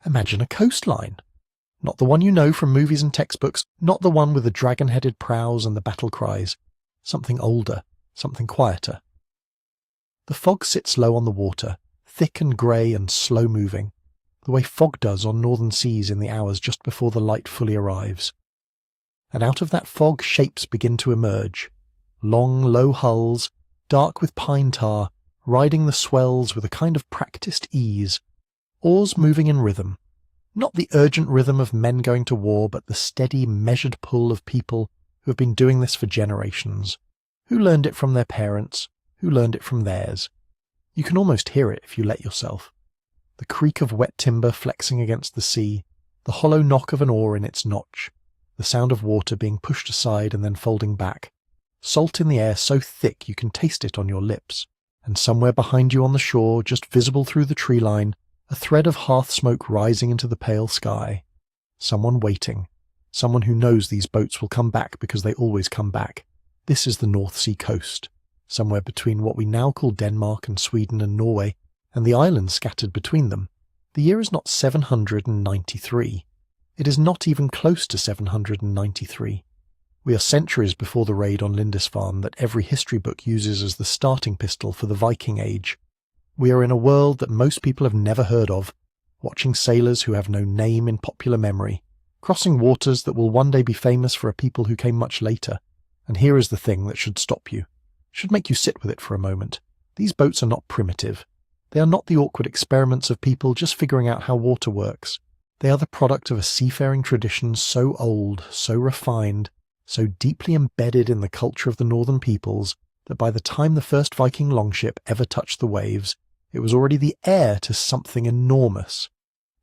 Imagine a coastline. Not the one you know from movies and textbooks, not the one with the dragon-headed prows and the battle cries. Something older, something quieter. The fog sits low on the water, thick and grey and slow-moving, the way fog does on northern seas in the hours just before the light fully arrives. And out of that fog shapes begin to emerge. Long, low hulls, dark with pine tar, riding the swells with a kind of practised ease. Oars moving in rhythm. Not the urgent rhythm of men going to war, but the steady, measured pull of people who have been doing this for generations. Who learned it from their parents, who learned it from theirs. You can almost hear it if you let yourself. The creak of wet timber flexing against the sea, the hollow knock of an oar in its notch, the sound of water being pushed aside and then folding back. Salt in the air so thick you can taste it on your lips, and somewhere behind you on the shore, just visible through the tree line, a thread of hearth smoke rising into the pale sky. Someone waiting. Someone who knows these boats will come back because they always come back. This is the North Sea coast, somewhere between what we now call Denmark and Sweden and Norway, and the islands scattered between them. The year is not 793. It is not even close to 793. We are centuries before the raid on Lindisfarne that every history book uses as the starting pistol for the Viking Age. We are in a world that most people have never heard of, watching sailors who have no name in popular memory, crossing waters that will one day be famous for a people who came much later. And here is the thing that should stop you, should make you sit with it for a moment. These boats are not primitive. They are not the awkward experiments of people just figuring out how water works. They are the product of a seafaring tradition so old, so refined, so deeply embedded in the culture of the northern peoples that by the time the first Viking longship ever touched the waves, it was already the heir to something enormous,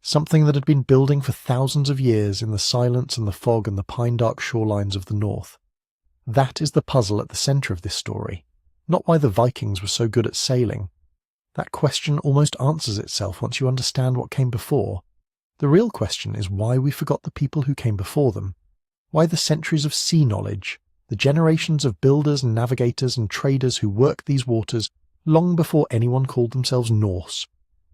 something that had been building for thousands of years in the silence and the fog and the pine-dark shorelines of the north. That is the puzzle at the centre of this story, not why the Vikings were so good at sailing. That question almost answers itself once you understand what came before. The real question is why we forgot the people who came before them, why the centuries of sea knowledge, the generations of builders and navigators and traders who worked these waters long before anyone called themselves Norse,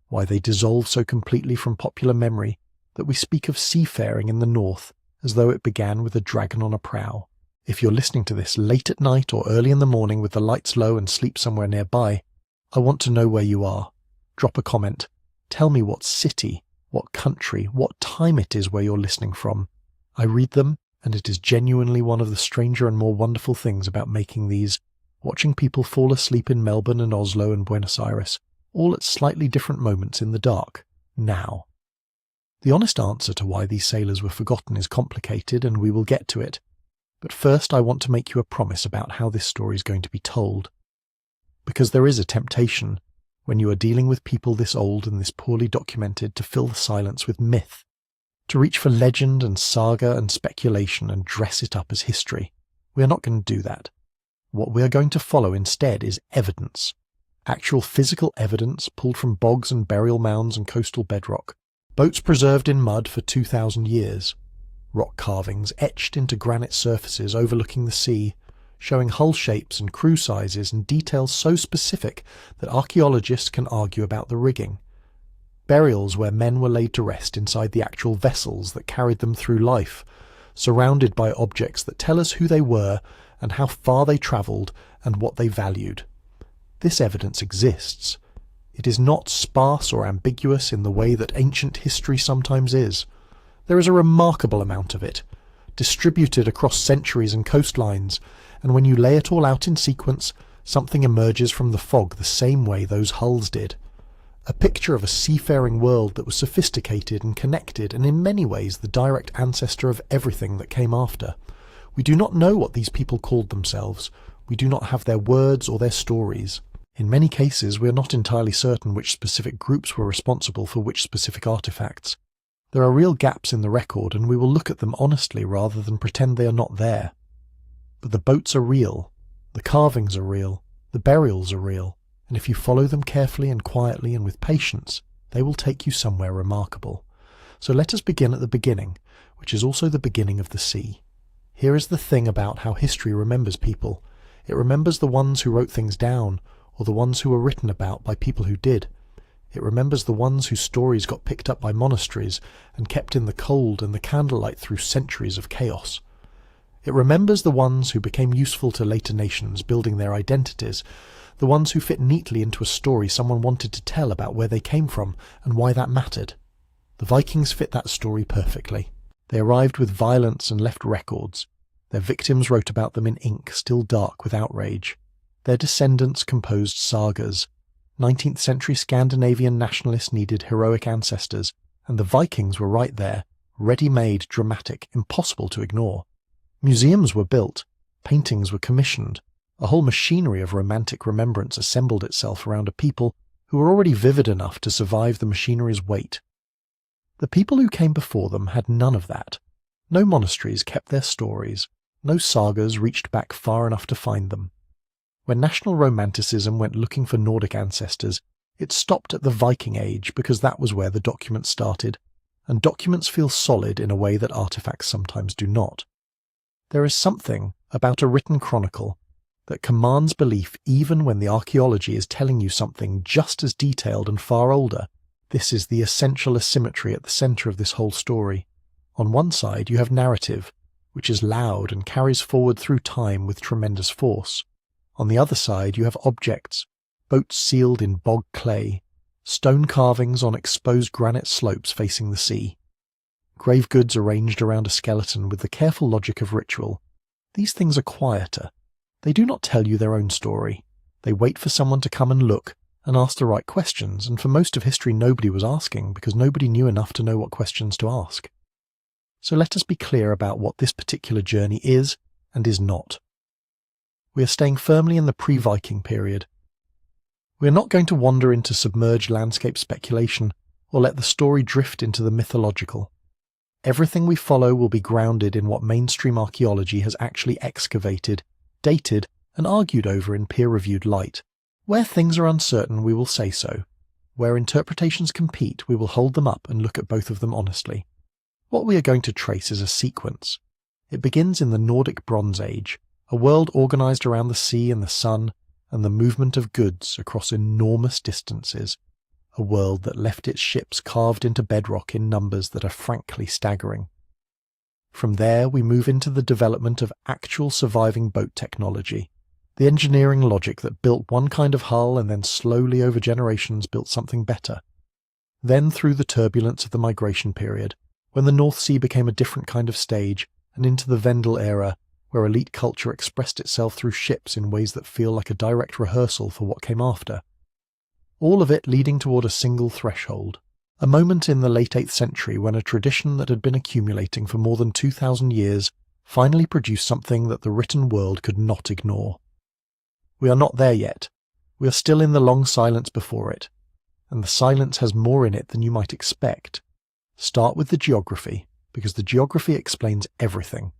why they dissolve so completely from popular memory that we speak of seafaring in the north as though it began with a dragon on a prow. If you're listening to this late at night or early in the morning with the lights low and sleep somewhere nearby, I want to know where you are. Drop a comment. Tell me what city, what country, what time it is where you're listening from. I read them, and it is genuinely one of the stranger and more wonderful things about making these, watching people fall asleep in Melbourne and Oslo and Buenos Aires, all at slightly different moments in the dark, now. The honest answer to why these sailors were forgotten is complicated, and we will get to it. But first I want to make you a promise about how this story is going to be told. Because there is a temptation, when you are dealing with people this old and this poorly documented, to fill the silence with myth, to reach for legend and saga and speculation and dress it up as history. We are not going to do that. What we are going to follow instead is evidence. Actual physical evidence pulled from bogs and burial mounds and coastal bedrock. Boats preserved in mud for 2,000 years. Rock carvings etched into granite surfaces overlooking the sea, showing hull shapes and crew sizes and details so specific that archaeologists can argue about the rigging. Burials where men were laid to rest inside the actual vessels that carried them through life, surrounded by objects that tell us who they were and how far they travelled and what they valued. This evidence exists. It is not sparse or ambiguous in the way that ancient history sometimes is. There is a remarkable amount of it, distributed across centuries and coastlines, and when you lay it all out in sequence, something emerges from the fog the same way those hulls did. A picture of a seafaring world that was sophisticated and connected, and in many ways the direct ancestor of everything that came after. We do not know what these people called themselves. We do not have their words or their stories. In many cases, we are not entirely certain which specific groups were responsible for which specific artifacts. There are real gaps in the record, and we will look at them honestly rather than pretend they are not there. But the boats are real, the carvings are real, the burials are real, and if you follow them carefully and quietly and with patience, they will take you somewhere remarkable. So let us begin at the beginning, which is also the beginning of the sea. Here is the thing about how history remembers people. It remembers the ones who wrote things down, or the ones who were written about by people who did. It remembers the ones whose stories got picked up by monasteries and kept in the cold and the candlelight through centuries of chaos. It remembers the ones who became useful to later nations, building their identities, the ones who fit neatly into a story someone wanted to tell about where they came from and why that mattered. The Vikings fit that story perfectly. They arrived with violence and left records. Their victims wrote about them in ink still dark with outrage. Their descendants composed sagas. 19th century Scandinavian nationalists needed heroic ancestors, and the Vikings were right there, ready-made, dramatic, impossible to ignore. Museums were built, paintings were commissioned, a whole machinery of romantic remembrance assembled itself around a people who were already vivid enough to survive the machinery's weight. The people who came before them had none of that. No monasteries kept their stories, no sagas reached back far enough to find them. When national romanticism went looking for Nordic ancestors, it stopped at the Viking Age because that was where the documents started, and documents feel solid in a way that artifacts sometimes do not. There is something about a written chronicle that commands belief even when the archaeology is telling you something just as detailed and far older. This is the essential asymmetry at the centre of this whole story. On one side you have narrative, which is loud and carries forward through time with tremendous force. On the other side you have objects, boats sealed in bog clay, stone carvings on exposed granite slopes facing the sea. Grave goods arranged around a skeleton with the careful logic of ritual. These things are quieter. They do not tell you their own story. They wait for someone to come and look and ask the right questions, and for most of history nobody was asking because nobody knew enough to know what questions to ask. So let us be clear about what this particular journey is and is not. We are staying firmly in the pre-Viking period. We are not going to wander into submerged landscape speculation or let the story drift into the mythological. Everything we follow will be grounded in what mainstream archaeology has actually excavated, dated, and argued over in peer-reviewed light. Where things are uncertain, we will say so. Where interpretations compete, we will hold them up and look at both of them honestly. What we are going to trace is a sequence. It begins in the Nordic Bronze Age, a world organised around the sea and the sun, and the movement of goods across enormous distances. A world that left its ships carved into bedrock in numbers that are frankly staggering. From there we move into the development of actual surviving boat technology, the engineering logic that built one kind of hull and then slowly over generations built something better. Then through the turbulence of the migration period, when the North Sea became a different kind of stage, and into the Vendel era, where elite culture expressed itself through ships in ways that feel like a direct rehearsal for what came after. All of it leading toward a single threshold, a moment in the late 8th century when a tradition that had been accumulating for more than 2,000 years finally produced something that the written world could not ignore. We are not there yet. We are still in the long silence before it, and the silence has more in it than you might expect. Start with the geography, because the geography explains everything.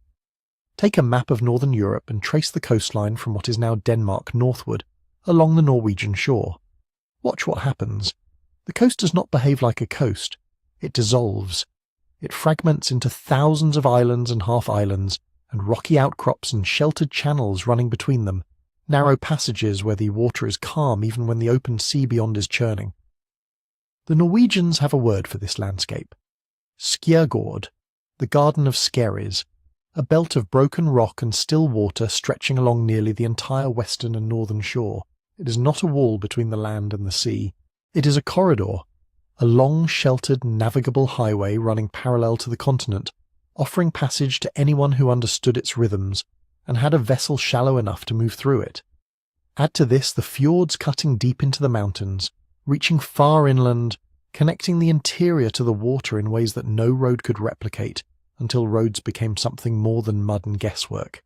Take a map of northern Europe and trace the coastline from what is now Denmark northward, along the Norwegian shore. Watch what happens. The coast does not behave like a coast. It dissolves. It fragments into thousands of islands and half-islands, and rocky outcrops and sheltered channels running between them, narrow passages where the water is calm even when the open sea beyond is churning. The Norwegians have a word for this landscape. Skjergård, the Garden of Skerries, a belt of broken rock and still water stretching along nearly the entire western and northern shore. It is not a wall between the land and the sea. It is a corridor, a long, sheltered, navigable highway running parallel to the continent, offering passage to anyone who understood its rhythms and had a vessel shallow enough to move through it. Add to this the fjords cutting deep into the mountains, reaching far inland, connecting the interior to the water in ways that no road could replicate, until roads became something more than mud and guesswork.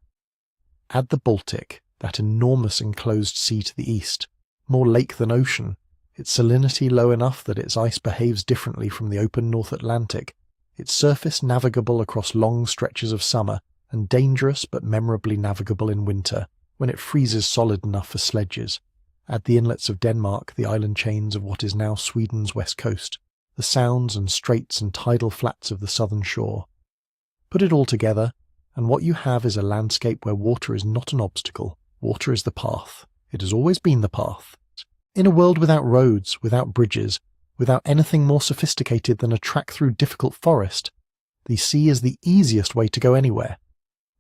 Add the Baltic, that enormous enclosed sea to the east, more lake than ocean, its salinity low enough that its ice behaves differently from the open North Atlantic, its surface navigable across long stretches of summer, and dangerous but memorably navigable in winter, when it freezes solid enough for sledges. Add the inlets of Denmark, the island chains of what is now Sweden's west coast, the sounds and straits and tidal flats of the southern shore. Put it all together, and what you have is a landscape where water is not an obstacle. Water is the path. It has always been the path. In a world without roads, without bridges, without anything more sophisticated than a track through difficult forest, the sea is the easiest way to go anywhere.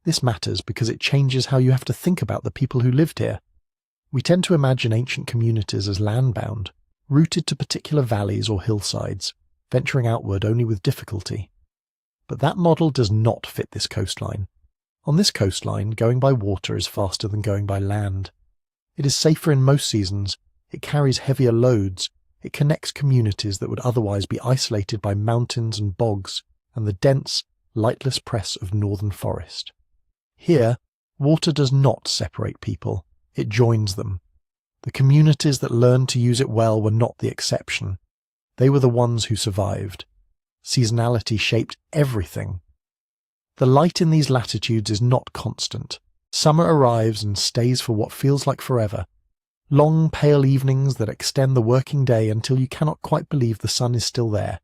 This matters because it changes how you have to think about the people who lived here. We tend to imagine ancient communities as landbound, rooted to particular valleys or hillsides, venturing outward only with difficulty. But that model does not fit this coastline. On this coastline, going by water is faster than going by land. It is safer in most seasons, it carries heavier loads, it connects communities that would otherwise be isolated by mountains and bogs and the dense, lightless press of northern forest. Here, water does not separate people, it joins them. The communities that learned to use it well were not the exception. They were the ones who survived. Seasonality shaped everything. The light in these latitudes is not constant. Summer arrives and stays for what feels like forever. Long, pale evenings that extend the working day until you cannot quite believe the sun is still there.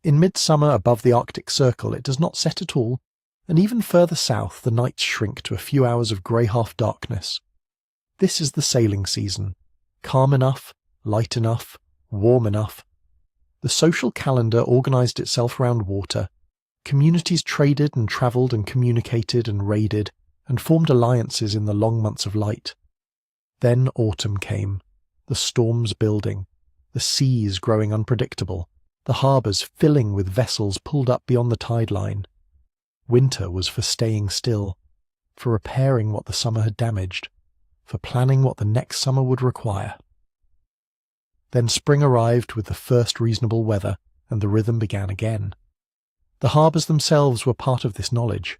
In midsummer above the Arctic Circle it does not set at all, and even further south the nights shrink to a few hours of grey half-darkness. This is the sailing season. Calm enough, light enough, warm enough. The social calendar organised itself around water. Communities traded and travelled and communicated and raided, and formed alliances in the long months of light. Then autumn came, the storms building, the seas growing unpredictable, the harbours filling with vessels pulled up beyond the tide line. Winter was for staying still, for repairing what the summer had damaged, for planning what the next summer would require. Then spring arrived with the first reasonable weather, and the rhythm began again. The harbours themselves were part of this knowledge.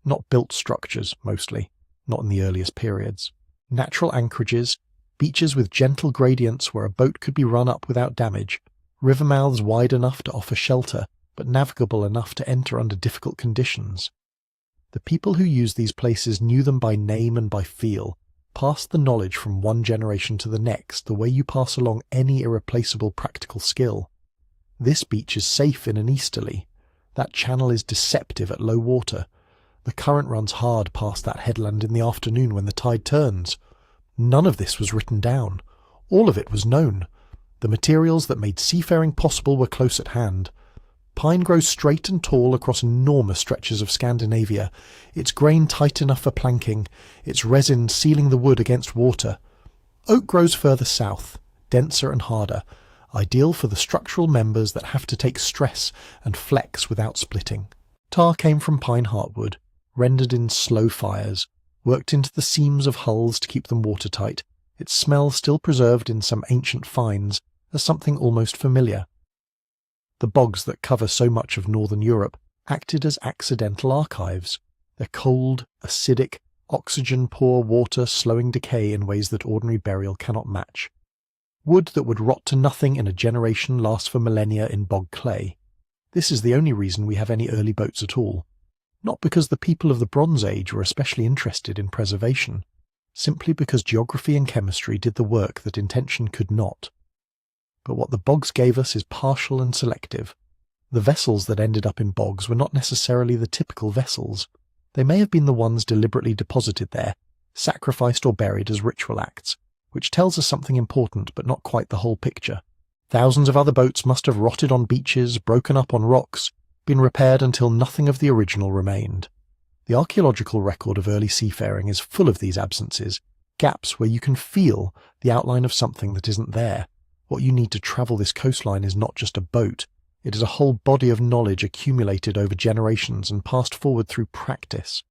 Not built structures, mostly, not in the earliest periods. Natural anchorages, beaches with gentle gradients where a boat could be run up without damage, river mouths wide enough to offer shelter, but navigable enough to enter under difficult conditions. The people who used these places knew them by name and by feel, passed the knowledge from one generation to the next the way you pass along any irreplaceable practical skill. This beach is safe in an easterly. That channel is deceptive at low water. The current runs hard past that headland in the afternoon when the tide turns. None of this was written down. All of it was known. The materials that made seafaring possible were close at hand. Pine grows straight and tall across enormous stretches of Scandinavia, its grain tight enough for planking, its resin sealing the wood against water. Oak grows further south, denser and harder, ideal for the structural members that have to take stress and flex without splitting. Tar came from pine heartwood, rendered in slow fires, worked into the seams of hulls to keep them watertight, its smell still preserved in some ancient finds as something almost familiar. The bogs that cover so much of northern Europe acted as accidental archives, their cold, acidic, oxygen-poor water slowing decay in ways that ordinary burial cannot match. Wood that would rot to nothing in a generation lasts for millennia in bog clay. This is the only reason we have any early boats at all. Not because the people of the Bronze Age were especially interested in preservation, simply because geography and chemistry did the work that intention could not. But what the bogs gave us is partial and selective. The vessels that ended up in bogs were not necessarily the typical vessels. They may have been the ones deliberately deposited there, sacrificed or buried as ritual acts, which tells us something important but not quite the whole picture. Thousands of other boats must have rotted on beaches, broken up on rocks, been repaired until nothing of the original remained. The archaeological record of early seafaring is full of these absences, gaps where you can feel the outline of something that isn't there. What you need to travel this coastline is not just a boat, it is a whole body of knowledge accumulated over generations and passed forward through practice.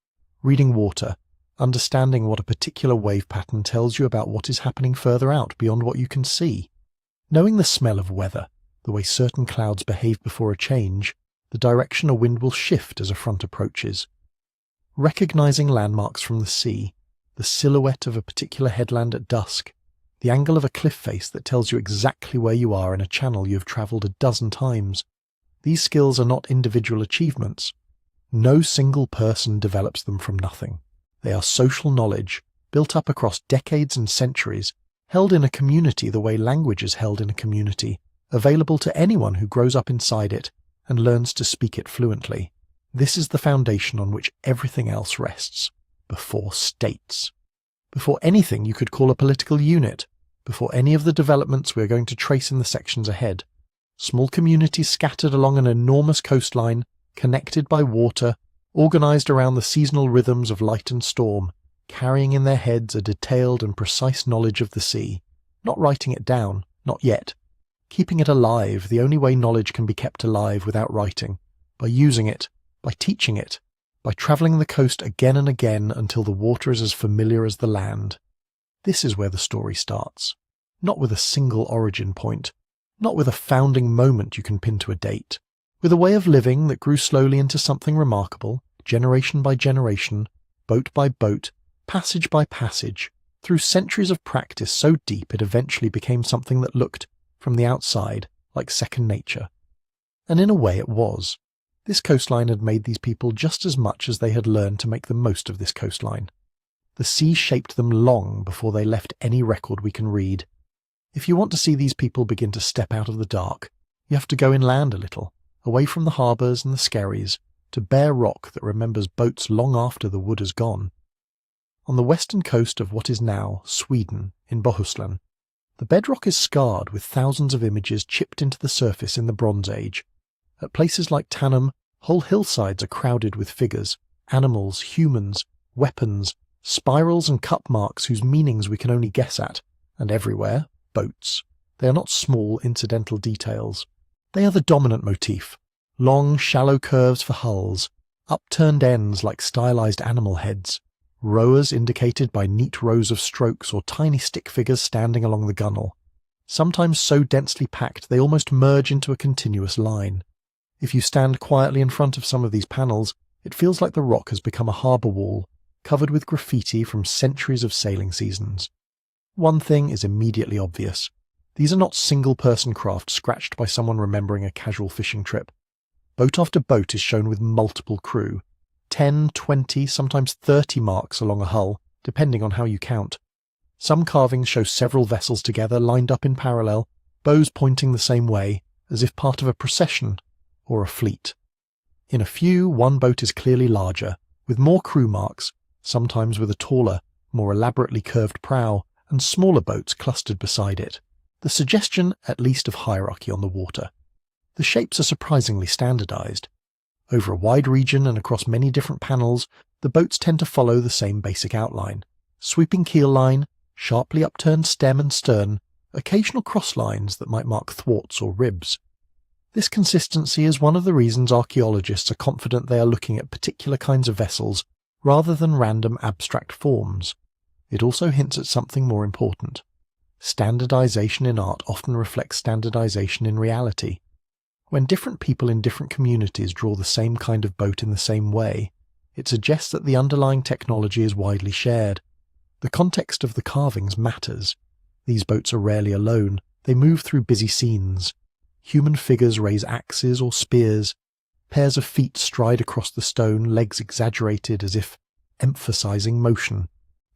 Reading water, understanding what a particular wave pattern tells you about what is happening further out beyond what you can see. Knowing the smell of weather, the way certain clouds behave before a change, the direction a wind will shift as a front approaches. Recognizing landmarks from the sea, the silhouette of a particular headland at dusk, the angle of a cliff face that tells you exactly where you are in a channel you have travelled a dozen times. These skills are not individual achievements. No single person develops them from nothing. They are social knowledge, built up across decades and centuries, held in a community the way language is held in a community, available to anyone who grows up inside it and learns to speak it fluently. This is the foundation on which everything else rests, before states. Before anything you could call a political unit, before any of the developments we are going to trace in the sections ahead. Small communities scattered along an enormous coastline, connected by water, organised around the seasonal rhythms of light and storm, carrying in their heads a detailed and precise knowledge of the sea, not writing it down, not yet, keeping it alive the only way knowledge can be kept alive without writing, by using it, by teaching it, by travelling the coast again and again until the water is as familiar as the land. This is where the story starts, not with a single origin point, not with a founding moment you can pin to a date, with a way of living that grew slowly into something remarkable, generation by generation, boat by boat, passage by passage, through centuries of practice so deep it eventually became something that looked, from the outside, like second nature. And in a way it was. This coastline had made these people just as much as they had learned to make the most of this coastline. The sea shaped them long before they left any record we can read. If you want to see these people begin to step out of the dark, you have to go inland a little, away from the harbours and the skerries, to bare rock that remembers boats long after the wood has gone. On the western coast of what is now Sweden, in Bohuslän, the bedrock is scarred with thousands of images chipped into the surface in the Bronze Age. At places like Tanum, whole hillsides are crowded with figures, animals, humans, weapons, spirals and cup marks whose meanings we can only guess at, and everywhere, boats. They are not small incidental details. They are the dominant motif. Long, shallow curves for hulls, upturned ends like stylized animal heads, rowers indicated by neat rows of strokes or tiny stick figures standing along the gunwale, sometimes so densely packed they almost merge into a continuous line. If you stand quietly in front of some of these panels, it feels like the rock has become a harbour wall, covered with graffiti from centuries of sailing seasons. One thing is immediately obvious. These are not single-person craft scratched by someone remembering a casual fishing trip. Boat after boat is shown with multiple crew, 10, 20, sometimes 30 marks along a hull, depending on how you count. Some carvings show several vessels together lined up in parallel, bows pointing the same way, as if part of a procession or a fleet. In a few, one boat is clearly larger, with more crew marks, sometimes with a taller, more elaborately curved prow, and smaller boats clustered beside it. The suggestion, at least, of hierarchy on the water. The shapes are surprisingly standardized. Over a wide region and across many different panels, the boats tend to follow the same basic outline. Sweeping keel line, sharply upturned stem and stern, occasional cross lines that might mark thwarts or ribs. This consistency is one of the reasons archaeologists are confident they are looking at particular kinds of vessels rather than random abstract forms. It also hints at something more important. Standardization in art often reflects standardization in reality. When different people in different communities draw the same kind of boat in the same way, it suggests that the underlying technology is widely shared. The context of the carvings matters. These boats are rarely alone. They move through busy scenes. Human figures raise axes or spears. Pairs of feet stride across the stone, legs exaggerated as if emphasizing motion.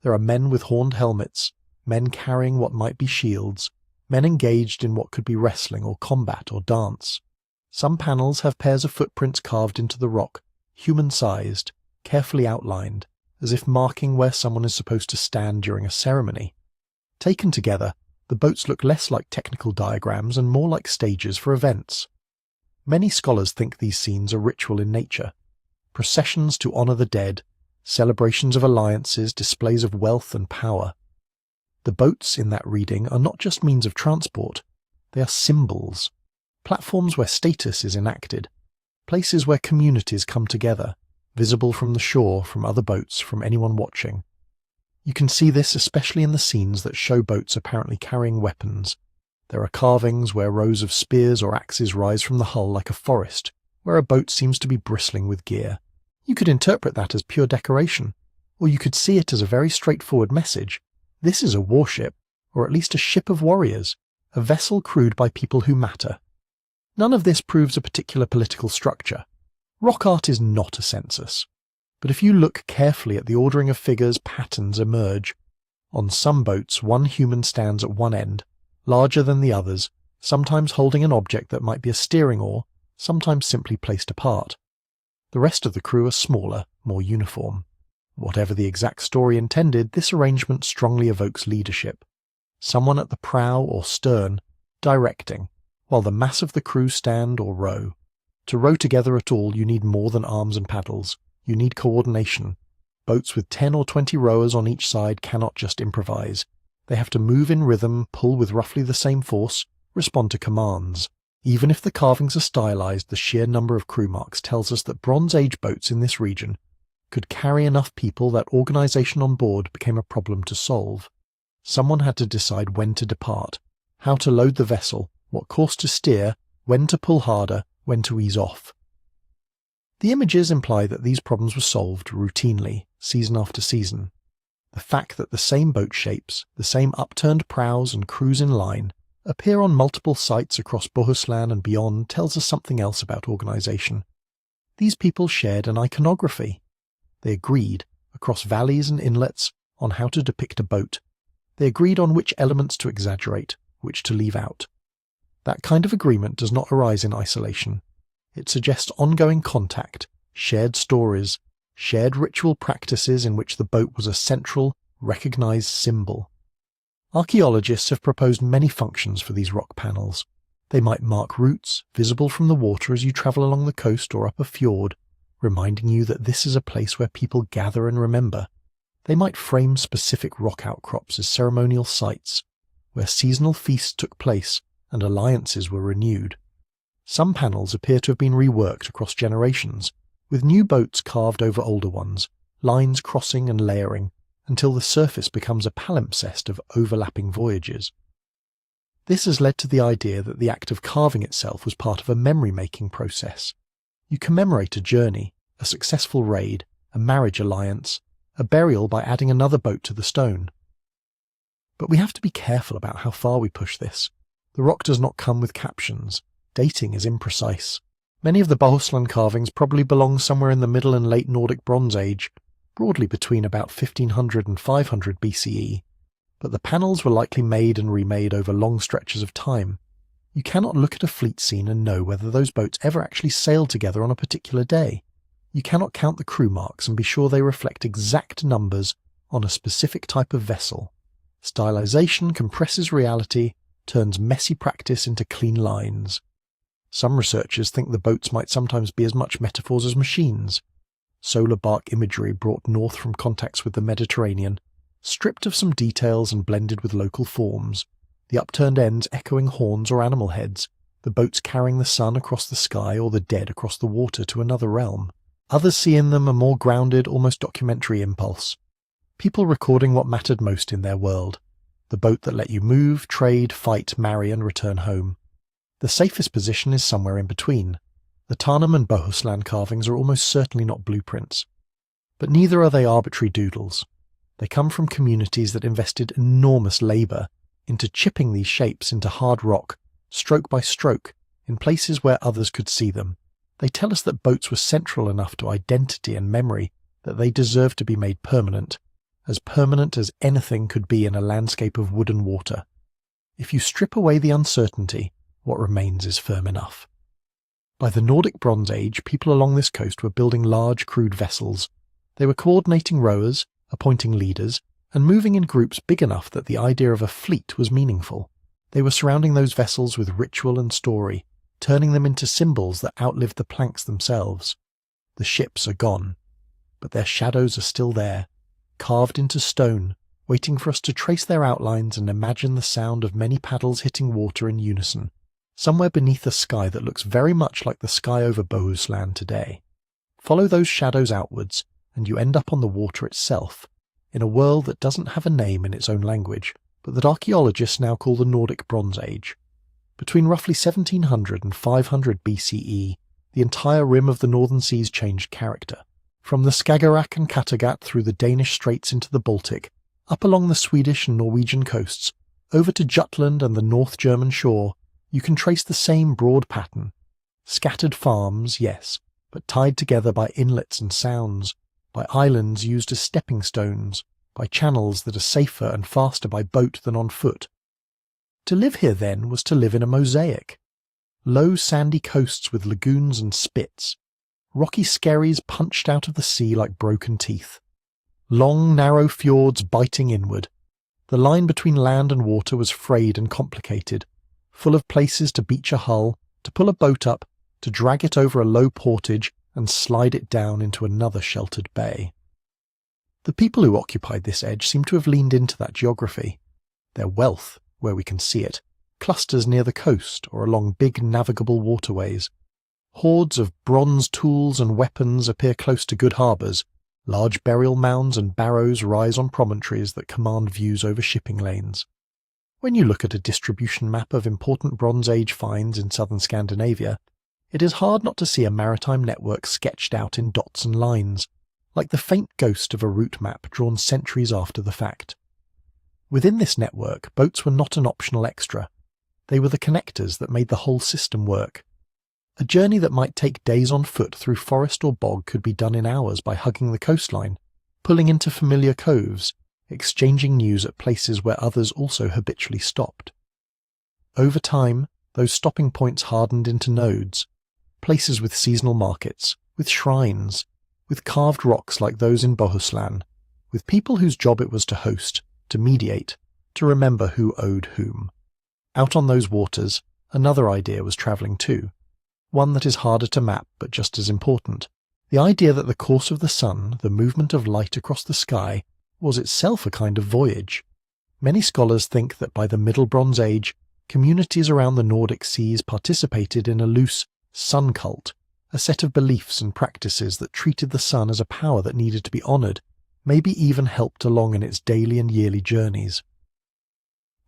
There are men with horned helmets, men carrying what might be shields, men engaged in what could be wrestling or combat or dance. Some panels have pairs of footprints carved into the rock, human-sized, carefully outlined, as if marking where someone is supposed to stand during a ceremony. Taken together, the boats look less like technical diagrams and more like stages for events. Many scholars think these scenes are ritual in nature. Processions to honour the dead, celebrations of alliances, displays of wealth and power. The boats in that reading are not just means of transport, they are symbols. Platforms where status is enacted, places where communities come together, visible from the shore, from other boats, from anyone watching. You can see this especially in the scenes that show boats apparently carrying weapons. There are carvings where rows of spears or axes rise from the hull like a forest, where a boat seems to be bristling with gear. You could interpret that as pure decoration, or you could see it as a very straightforward message. This is a warship, or at least a ship of warriors, a vessel crewed by people who matter. None of this proves a particular political structure. Rock art is not a census. But if you look carefully at the ordering of figures, patterns emerge. On some boats, one human stands at one end, larger than the others, sometimes holding an object that might be a steering oar, sometimes simply placed apart. The rest of the crew are smaller, more uniform. Whatever the exact story intended, this arrangement strongly evokes leadership. Someone at the prow or stern, directing, while the mass of the crew stand or row. To row together at all, you need more than arms and paddles. You need coordination. Boats with 10 or 20 rowers on each side cannot just improvise. They have to move in rhythm, pull with roughly the same force, respond to commands. Even if the carvings are stylized, the sheer number of crew marks tells us that Bronze Age boats in this region could carry enough people that organization on board became a problem to solve. Someone had to decide when to depart, how to load the vessel, what course to steer, when to pull harder, when to ease off. The images imply that these problems were solved routinely, season after season. The fact that the same boat shapes, the same upturned prows and crews in line, appear on multiple sites across Bohuslän and beyond tells us something else about organisation. These people shared an iconography. They agreed, across valleys and inlets, on how to depict a boat. They agreed on which elements to exaggerate, which to leave out. That kind of agreement does not arise in isolation. It suggests ongoing contact, shared stories, shared ritual practices in which the boat was a central, recognised symbol. Archaeologists have proposed many functions for these rock panels. They might mark routes, visible from the water as you travel along the coast or up a fjord, reminding you that this is a place where people gather and remember. They might frame specific rock outcrops as ceremonial sites, where seasonal feasts took place and alliances were renewed. Some panels appear to have been reworked across generations, with new boats carved over older ones, lines crossing and layering, until the surface becomes a palimpsest of overlapping voyages. This has led to the idea that the act of carving itself was part of a memory-making process. You commemorate a journey, a successful raid, a marriage alliance, a burial by adding another boat to the stone. But we have to be careful about how far we push this. The rock does not come with captions. Dating is imprecise. Many of the Bohuslän carvings probably belong somewhere in the Middle and Late Nordic Bronze Age, broadly between about 1500 and 500 BCE, but the panels were likely made and remade over long stretches of time. You cannot look at a fleet scene and know whether those boats ever actually sailed together on a particular day. You cannot count the crew marks and be sure they reflect exact numbers on a specific type of vessel. Stylization compresses reality, turns messy practice into clean lines. Some researchers think the boats might sometimes be as much metaphors as machines. Solar bark imagery brought north from contacts with the Mediterranean, stripped of some details and blended with local forms, the upturned ends echoing horns or animal heads, the boats carrying the sun across the sky or the dead across the water to another realm. Others see in them a more grounded, almost documentary impulse. People recording what mattered most in their world. The boat that let you move, trade, fight, marry and return home. The safest position is somewhere in between. The Nydam and Bohuslän carvings are almost certainly not blueprints. But neither are they arbitrary doodles. They come from communities that invested enormous labour into chipping these shapes into hard rock, stroke by stroke, in places where others could see them. They tell us that boats were central enough to identity and memory that they deserve to be made permanent as anything could be in a landscape of wood and water. If you strip away the uncertainty, what remains is firm enough. By the Nordic Bronze Age, people along this coast were building large crude vessels. They were coordinating rowers, appointing leaders, and moving in groups big enough that the idea of a fleet was meaningful. They were surrounding those vessels with ritual and story, turning them into symbols that outlived the planks themselves. The ships are gone, but their shadows are still there, carved into stone, waiting for us to trace their outlines and imagine the sound of many paddles hitting water in unison, somewhere beneath a sky that looks very much like the sky over Bohuslän today. Follow those shadows outwards, and you end up on the water itself, in a world that doesn't have a name in its own language, but that archaeologists now call the Nordic Bronze Age. Between roughly 1700 and 500 BCE, the entire rim of the northern seas changed character. From the Skagerrak and Kattegat through the Danish straits into the Baltic, up along the Swedish and Norwegian coasts, over to Jutland and the North German shore, you can trace the same broad pattern. Scattered farms, yes, but tied together by inlets and sounds, by islands used as stepping stones, by channels that are safer and faster by boat than on foot. To live here, then, was to live in a mosaic. Low sandy coasts with lagoons and spits, rocky skerries punched out of the sea like broken teeth, long narrow fjords biting inward. The line between land and water was frayed and complicated, full of places to beach a hull, to pull a boat up, to drag it over a low portage and slide it down into another sheltered bay. The people who occupied this edge seem to have leaned into that geography. Their wealth, where we can see it, clusters near the coast or along big navigable waterways. Hordes of bronze tools and weapons appear close to good harbours. Large burial mounds and barrows rise on promontories that command views over shipping lanes. When you look at a distribution map of important Bronze Age finds in southern Scandinavia, it is hard not to see a maritime network sketched out in dots and lines, like the faint ghost of a route map drawn centuries after the fact. Within this network, boats were not an optional extra. They were the connectors that made the whole system work. A journey that might take days on foot through forest or bog could be done in hours by hugging the coastline, pulling into familiar coves, exchanging news at places where others also habitually stopped. Over time, those stopping points hardened into nodes, places with seasonal markets, with shrines, with carved rocks like those in Bohuslän, with people whose job it was to host, to mediate, to remember who owed whom. Out on those waters, another idea was travelling too, one that is harder to map but just as important. The idea that the course of the sun, the movement of light across the sky, was itself a kind of voyage. Many scholars think that by the Middle Bronze Age, communities around the Nordic seas participated in a loose sun cult, a set of beliefs and practices that treated the sun as a power that needed to be honoured, maybe even helped along in its daily and yearly journeys.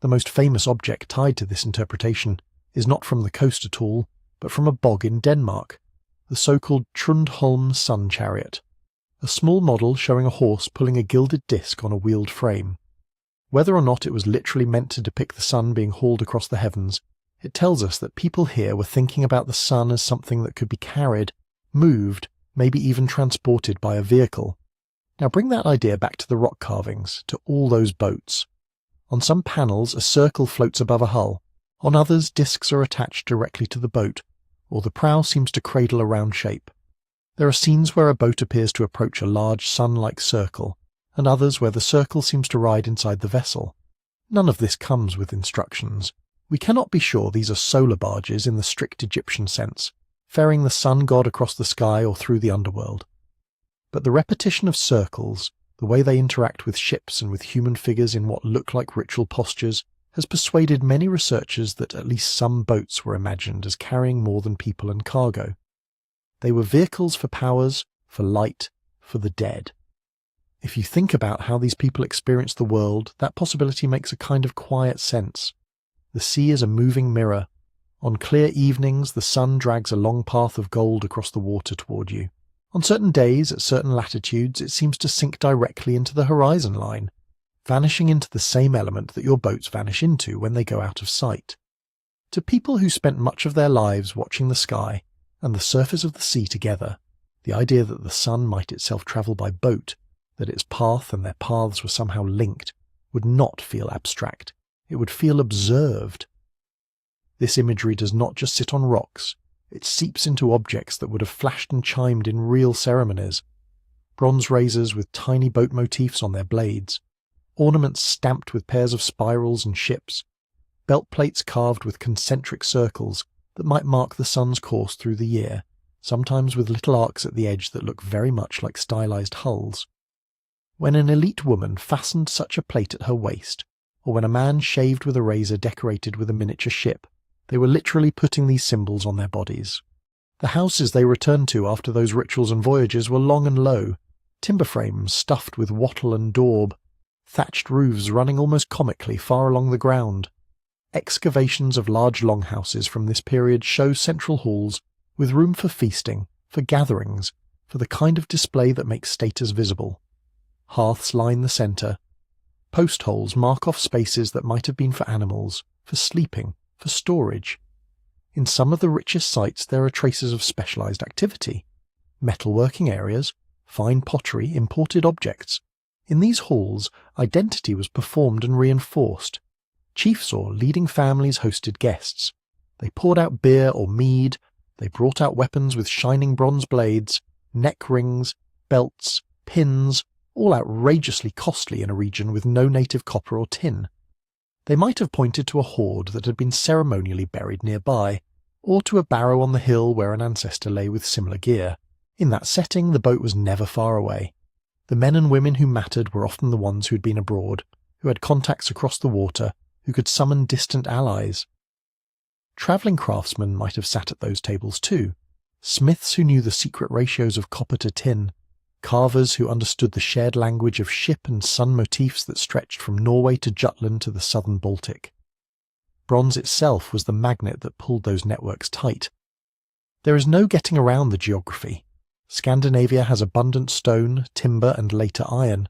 The most famous object tied to this interpretation is not from the coast at all, but from a bog in Denmark, the so-called Trundholm sun chariot, a small model showing a horse pulling a gilded disc on a wheeled frame. Whether or not it was literally meant to depict the sun being hauled across the heavens, it tells us that people here were thinking about the sun as something that could be carried, moved, maybe even transported by a vehicle. Now bring that idea back to the rock carvings, to all those boats. On some panels a circle floats above a hull, on others discs are attached directly to the boat, or the prow seems to cradle a round shape. There are scenes where a boat appears to approach a large sun-like circle, and others where the circle seems to ride inside the vessel. None of this comes with instructions. We cannot be sure these are solar barges in the strict Egyptian sense, ferrying the sun god across the sky or through the underworld. But the repetition of circles, the way they interact with ships and with human figures in what look like ritual postures, has persuaded many researchers that at least some boats were imagined as carrying more than people and cargo. They were vehicles for powers, for light, for the dead. If you think about how these people experienced the world, that possibility makes a kind of quiet sense. The sea is a moving mirror. On clear evenings, the sun drags a long path of gold across the water toward you. On certain days, at certain latitudes, it seems to sink directly into the horizon line, vanishing into the same element that your boats vanish into when they go out of sight. To people who spent much of their lives watching the sky and the surface of the sea together, the idea that the sun might itself travel by boat, that its path and their paths were somehow linked, would not feel abstract. It would feel observed. This imagery does not just sit on rocks, it seeps into objects that would have flashed and chimed in real ceremonies. Bronze razors with tiny boat motifs on their blades, ornaments stamped with pairs of spirals and ships, belt plates carved with concentric circles that might mark the sun's course through the year, sometimes with little arcs at the edge that look very much like stylized hulls. When an elite woman fastened such a plate at her waist, or when a man shaved with a razor decorated with a miniature ship, they were literally putting these symbols on their bodies. The houses they returned to after those rituals and voyages were long and low, timber frames stuffed with wattle and daub, thatched roofs running almost comically far along the ground. Excavations of large longhouses from this period show central halls with room for feasting, for gatherings, for the kind of display that makes status visible. Hearths line the centre. Post holes mark off spaces that might have been for animals, for sleeping, for storage. In some of the richest sites there are traces of specialised activity. Metalworking areas, fine pottery, imported objects. In these halls, identity was performed and reinforced. Chiefs or leading families hosted guests. They poured out beer or mead, they brought out weapons with shining bronze blades, neck rings, belts, pins, all outrageously costly in a region with no native copper or tin. They might have pointed to a hoard that had been ceremonially buried nearby, or to a barrow on the hill where an ancestor lay with similar gear. In that setting, the boat was never far away. The men and women who mattered were often the ones who had been abroad, who had contacts across the water, who could summon distant allies. Travelling craftsmen might have sat at those tables too, smiths who knew the secret ratios of copper to tin, carvers who understood the shared language of ship and sun motifs that stretched from Norway to Jutland to the southern Baltic. Bronze itself was the magnet that pulled those networks tight. There is no getting around the geography. Scandinavia has abundant stone, timber and later iron,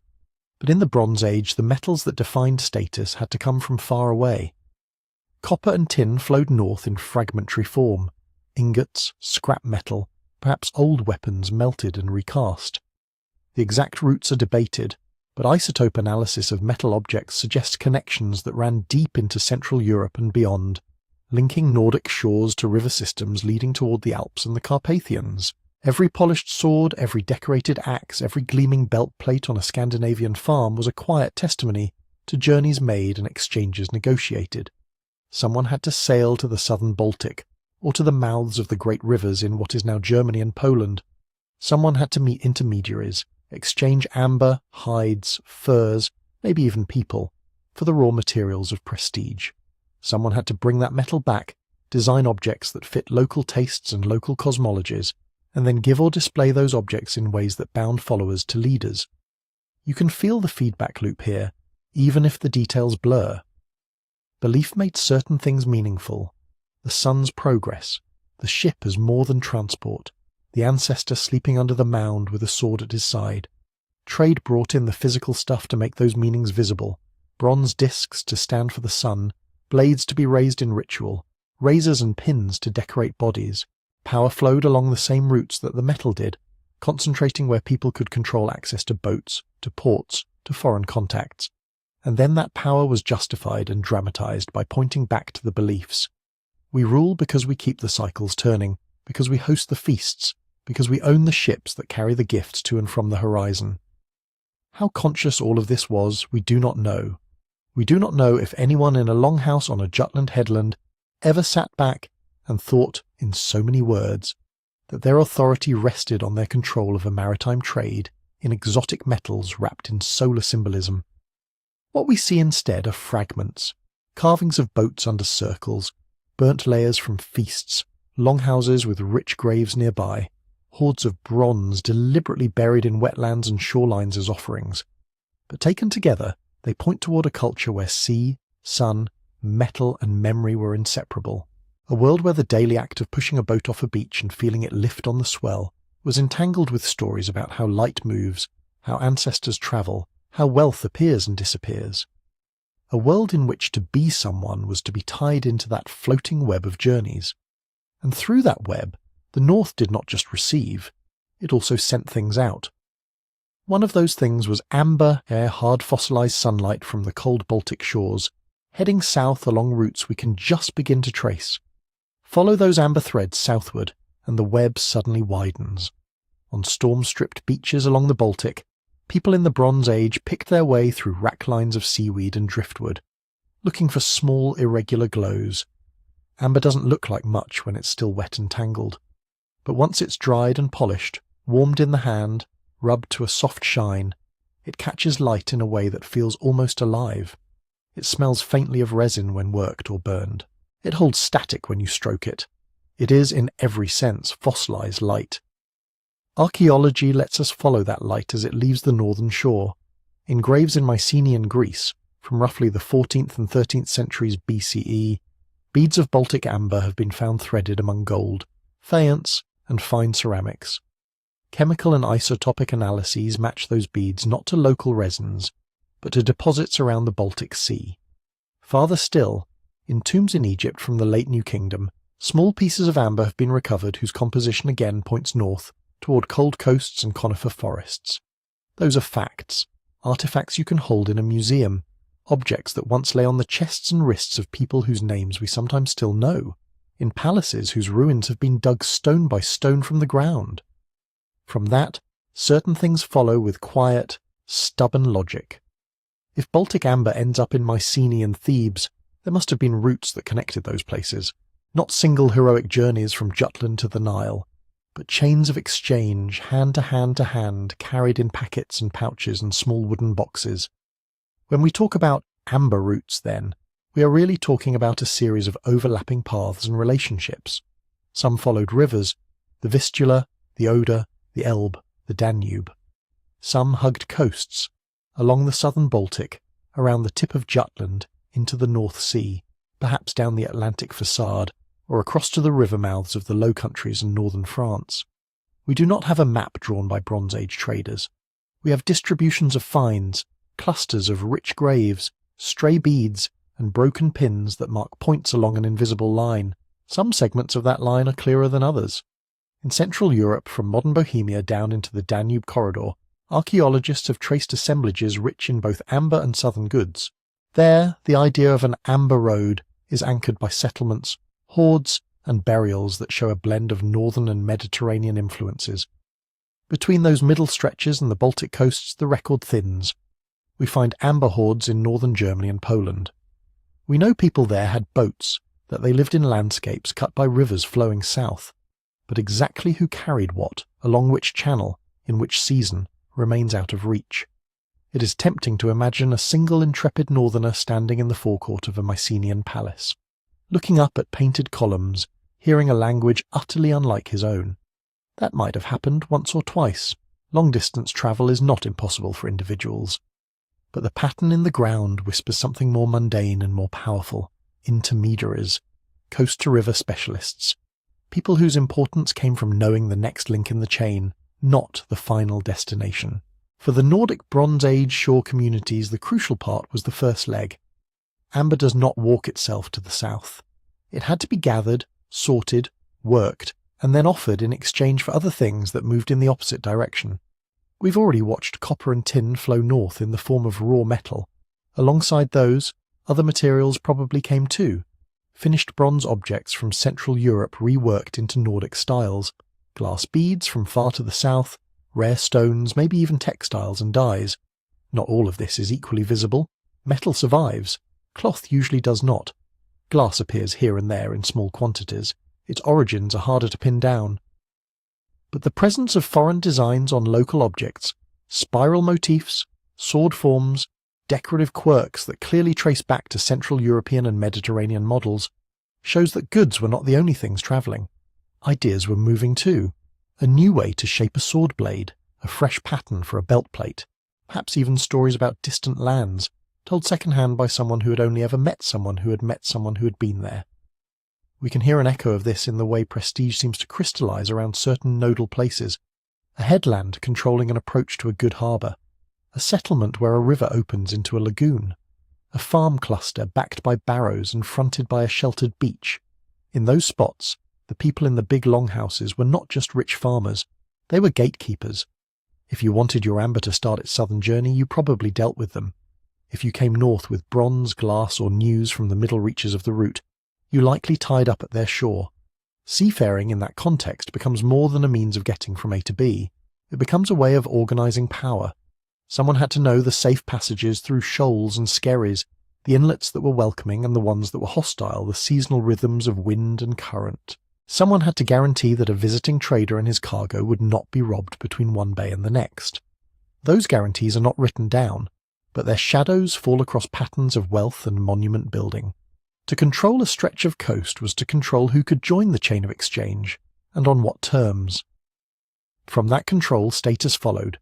but in the Bronze Age the metals that defined status had to come from far away. Copper and tin flowed north in fragmentary form, ingots, scrap metal, perhaps old weapons melted and recast. The exact routes are debated, but isotope analysis of metal objects suggests connections that ran deep into Central Europe and beyond, linking Nordic shores to river systems leading toward the Alps and the Carpathians. Every polished sword, every decorated axe, every gleaming belt plate on a Scandinavian farm was a quiet testimony to journeys made and exchanges negotiated. Someone had to sail to the southern Baltic, or to the mouths of the great rivers in what is now Germany and Poland. Someone had to meet intermediaries, exchange amber, hides, furs, maybe even people, for the raw materials of prestige. Someone had to bring that metal back, design objects that fit local tastes and local cosmologies, and then give or display those objects in ways that bound followers to leaders. You can feel the feedback loop here, even if the details blur. Belief made certain things meaningful. The sun's progress, the ship as more than transport, the ancestor sleeping under the mound with a sword at his side. Trade brought in the physical stuff to make those meanings visible, bronze discs to stand for the sun, blades to be raised in ritual, razors and pins to decorate bodies. Power flowed along the same routes that the metal did, concentrating where people could control access to boats, to ports, to foreign contacts. And then that power was justified and dramatized by pointing back to the beliefs. We rule because we keep the cycles turning, because we host the feasts, because we own the ships that carry the gifts to and from the horizon. How conscious all of this was, we do not know. We do not know if anyone in a longhouse on a Jutland headland ever sat back and thought, in so many words, that their authority rested on their control of a maritime trade in exotic metals wrapped in solar symbolism. What we see instead are fragments, carvings of boats under circles, burnt layers from feasts, longhouses with rich graves nearby, hoards of bronze deliberately buried in wetlands and shorelines as offerings. But taken together, they point toward a culture where sea, sun, metal and memory were inseparable. A world where the daily act of pushing a boat off a beach and feeling it lift on the swell was entangled with stories about how light moves, how ancestors travel, how wealth appears and disappears. A world in which to be someone was to be tied into that floating web of journeys. And through that web, the North did not just receive, it also sent things out. One of those things was amber, hard fossilized sunlight from the cold Baltic shores, heading south along routes we can just begin to trace. Follow those amber threads southward, and the web suddenly widens. On storm-stripped beaches along the Baltic, people in the Bronze Age picked their way through rack lines of seaweed and driftwood, looking for small, irregular glows. Amber doesn't look like much when it's still wet and tangled, but once it's dried and polished, warmed in the hand, rubbed to a soft shine, it catches light in a way that feels almost alive. It smells faintly of resin when worked or burned. It holds static when you stroke it. It is, in every sense, fossilized light. Archaeology lets us follow that light as it leaves the northern shore. In graves in Mycenaean Greece, from roughly the 14th and 13th centuries BCE, beads of Baltic amber have been found threaded among gold, faience, and fine ceramics. Chemical and isotopic analyses match those beads not to local resins, but to deposits around the Baltic Sea. Farther still, in tombs in Egypt from the late New Kingdom, small pieces of amber have been recovered whose composition again points north, toward cold coasts and conifer forests. Those are facts, artifacts you can hold in a museum, objects that once lay on the chests and wrists of people whose names we sometimes still know, in palaces whose ruins have been dug stone by stone from the ground. From that, certain things follow with quiet, stubborn logic. If Baltic amber ends up in Mycenaean Thebes, There must have been routes that connected those places, not single heroic journeys from Jutland to the Nile, but chains of exchange, hand to hand to hand, carried in packets and pouches and small wooden boxes. When we talk about amber routes, then, we are really talking about a series of overlapping paths and relationships. Some followed rivers, the Vistula, the Oder, the Elbe, the Danube. Some hugged coasts, along the southern Baltic, around the tip of Jutland, into the North Sea, perhaps down the Atlantic facade, or across to the river mouths of the Low Countries and northern France. We do not have a map drawn by Bronze Age traders. We have distributions of finds, clusters of rich graves, stray beads, and broken pins that mark points along an invisible line. Some segments of that line are clearer than others. In Central Europe, from modern Bohemia down into the Danube corridor, archaeologists have traced assemblages rich in both amber and southern goods. There, the idea of an amber road is anchored by settlements, hoards, and burials that show a blend of northern and Mediterranean influences. Between those middle stretches and the Baltic coasts, the record thins. We find amber hoards in northern Germany and Poland. We know people there had boats, that they lived in landscapes cut by rivers flowing south, but exactly who carried what, along which channel, in which season, remains out of reach. It is tempting to imagine a single intrepid northerner standing in the forecourt of a Mycenaean palace, looking up at painted columns, hearing a language utterly unlike his own. That might have happened once or twice. Long-distance travel is not impossible for individuals. But the pattern in the ground whispers something more mundane and more powerful. Intermediaries, coast-to-river specialists, people whose importance came from knowing the next link in the chain, not the final destination. For the Nordic Bronze Age shore communities, the crucial part was the first leg. Amber does not walk itself to the south. It had to be gathered, sorted, worked, and then offered in exchange for other things that moved in the opposite direction. We've already watched copper and tin flow north in the form of raw metal. Alongside those, other materials probably came too. Finished bronze objects from Central Europe reworked into Nordic styles, glass beads from far to the south, rare stones, maybe even textiles and dyes. Not all of this is equally visible. Metal survives. Cloth usually does not. Glass appears here and there in small quantities. Its origins are harder to pin down. But the presence of foreign designs on local objects, spiral motifs, sword forms, decorative quirks that clearly trace back to Central European and Mediterranean models, shows that goods were not the only things travelling. Ideas were moving too. A new way to shape a sword blade, a fresh pattern for a belt plate, perhaps even stories about distant lands, told second-hand by someone who had only ever met someone who had met someone who had been there. We can hear an echo of this in the way prestige seems to crystallise around certain nodal places, a headland controlling an approach to a good harbour, a settlement where a river opens into a lagoon, a farm cluster backed by barrows and fronted by a sheltered beach. In those spots, the people in the big longhouses were not just rich farmers, they were gatekeepers. If you wanted your amber to start its southern journey, you probably dealt with them. If you came north with bronze, glass or news from the middle reaches of the route, you likely tied up at their shore. Seafaring in that context becomes more than a means of getting from A to B. It becomes a way of organising power. Someone had to know the safe passages through shoals and skerries, the inlets that were welcoming and the ones that were hostile, the seasonal rhythms of wind and current. Someone had to guarantee that a visiting trader and his cargo would not be robbed between one bay and the next. Those guarantees are not written down, but their shadows fall across patterns of wealth and monument building. To control a stretch of coast was to control who could join the chain of exchange, and on what terms. From that control, status followed.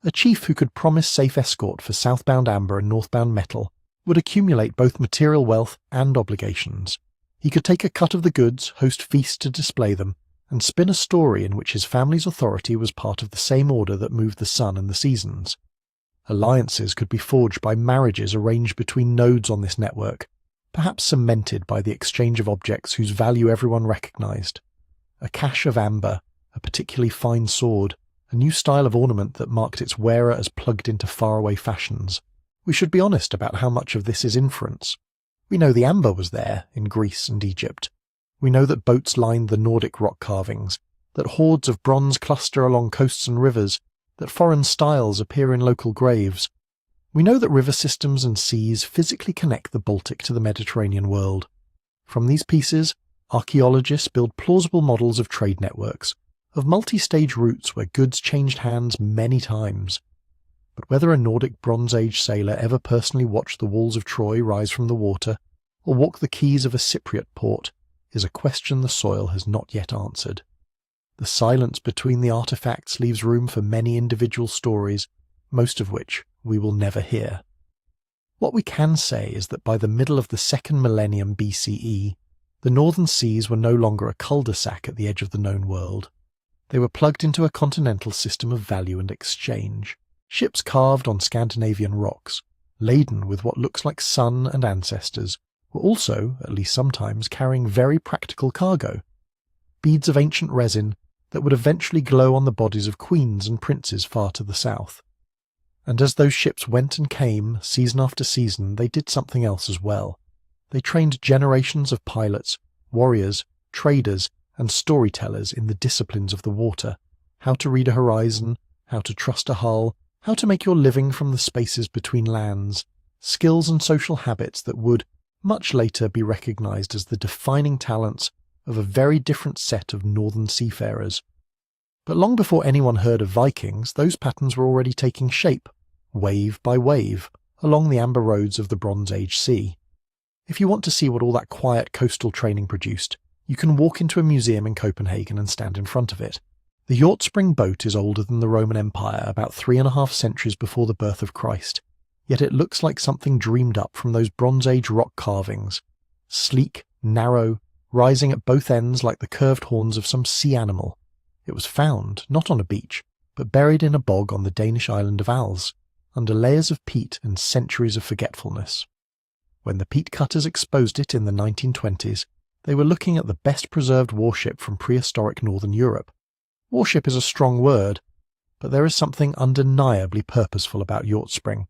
A chief who could promise safe escort for southbound amber and northbound metal would accumulate both material wealth and obligations. He could take a cut of the goods, host feasts to display them, and spin a story in which his family's authority was part of the same order that moved the sun and the seasons. Alliances could be forged by marriages arranged between nodes on this network, perhaps cemented by the exchange of objects whose value everyone recognized. A cache of amber, a particularly fine sword, a new style of ornament that marked its wearer as plugged into faraway fashions. We should be honest about how much of this is inference. We know the amber was there in Greece and Egypt. We know that boats lined the Nordic rock carvings, that hoards of bronze cluster along coasts and rivers, that foreign styles appear in local graves. We know that river systems and seas physically connect the Baltic to the Mediterranean world. From these pieces, archaeologists build plausible models of trade networks, of multi-stage routes where goods changed hands many times. But whether a Nordic Bronze Age sailor ever personally watched the walls of Troy rise from the water, or walk the quays of a Cypriot port, is a question the soil has not yet answered. The silence between the artefacts leaves room for many individual stories, most of which we will never hear. What we can say is that by the middle of the 2nd millennium BCE, the northern seas were no longer a cul-de-sac at the edge of the known world. They were plugged into a continental system of value and exchange. Ships carved on Scandinavian rocks, laden with what looks like sun and ancestors, were also, at least sometimes, carrying very practical cargo. Beads of ancient resin that would eventually glow on the bodies of queens and princes far to the south. And as those ships went and came, season after season, they did something else as well. They trained generations of pilots, warriors, traders, and storytellers in the disciplines of the water, how to read a horizon, how to trust a hull, how to make your living from the spaces between lands, skills and social habits that would, much later, be recognised as the defining talents of a very different set of northern seafarers. But long before anyone heard of Vikings, those patterns were already taking shape, wave by wave, along the amber roads of the Bronze Age sea. If you want to see what all that quiet coastal training produced, you can walk into a museum in Copenhagen and stand in front of it. The Hjortspring boat is older than the Roman Empire, about 3.5 centuries before the birth of Christ, yet it looks like something dreamed up from those Bronze Age rock carvings. Sleek, narrow, rising at both ends like the curved horns of some sea animal. It was found, not on a beach, but buried in a bog on the Danish island of Als, under layers of peat and centuries of forgetfulness. When the peat cutters exposed it in the 1920s, they were looking at the best preserved warship from prehistoric northern Europe. Warship is a strong word, but there is something undeniably purposeful about Hjortspring.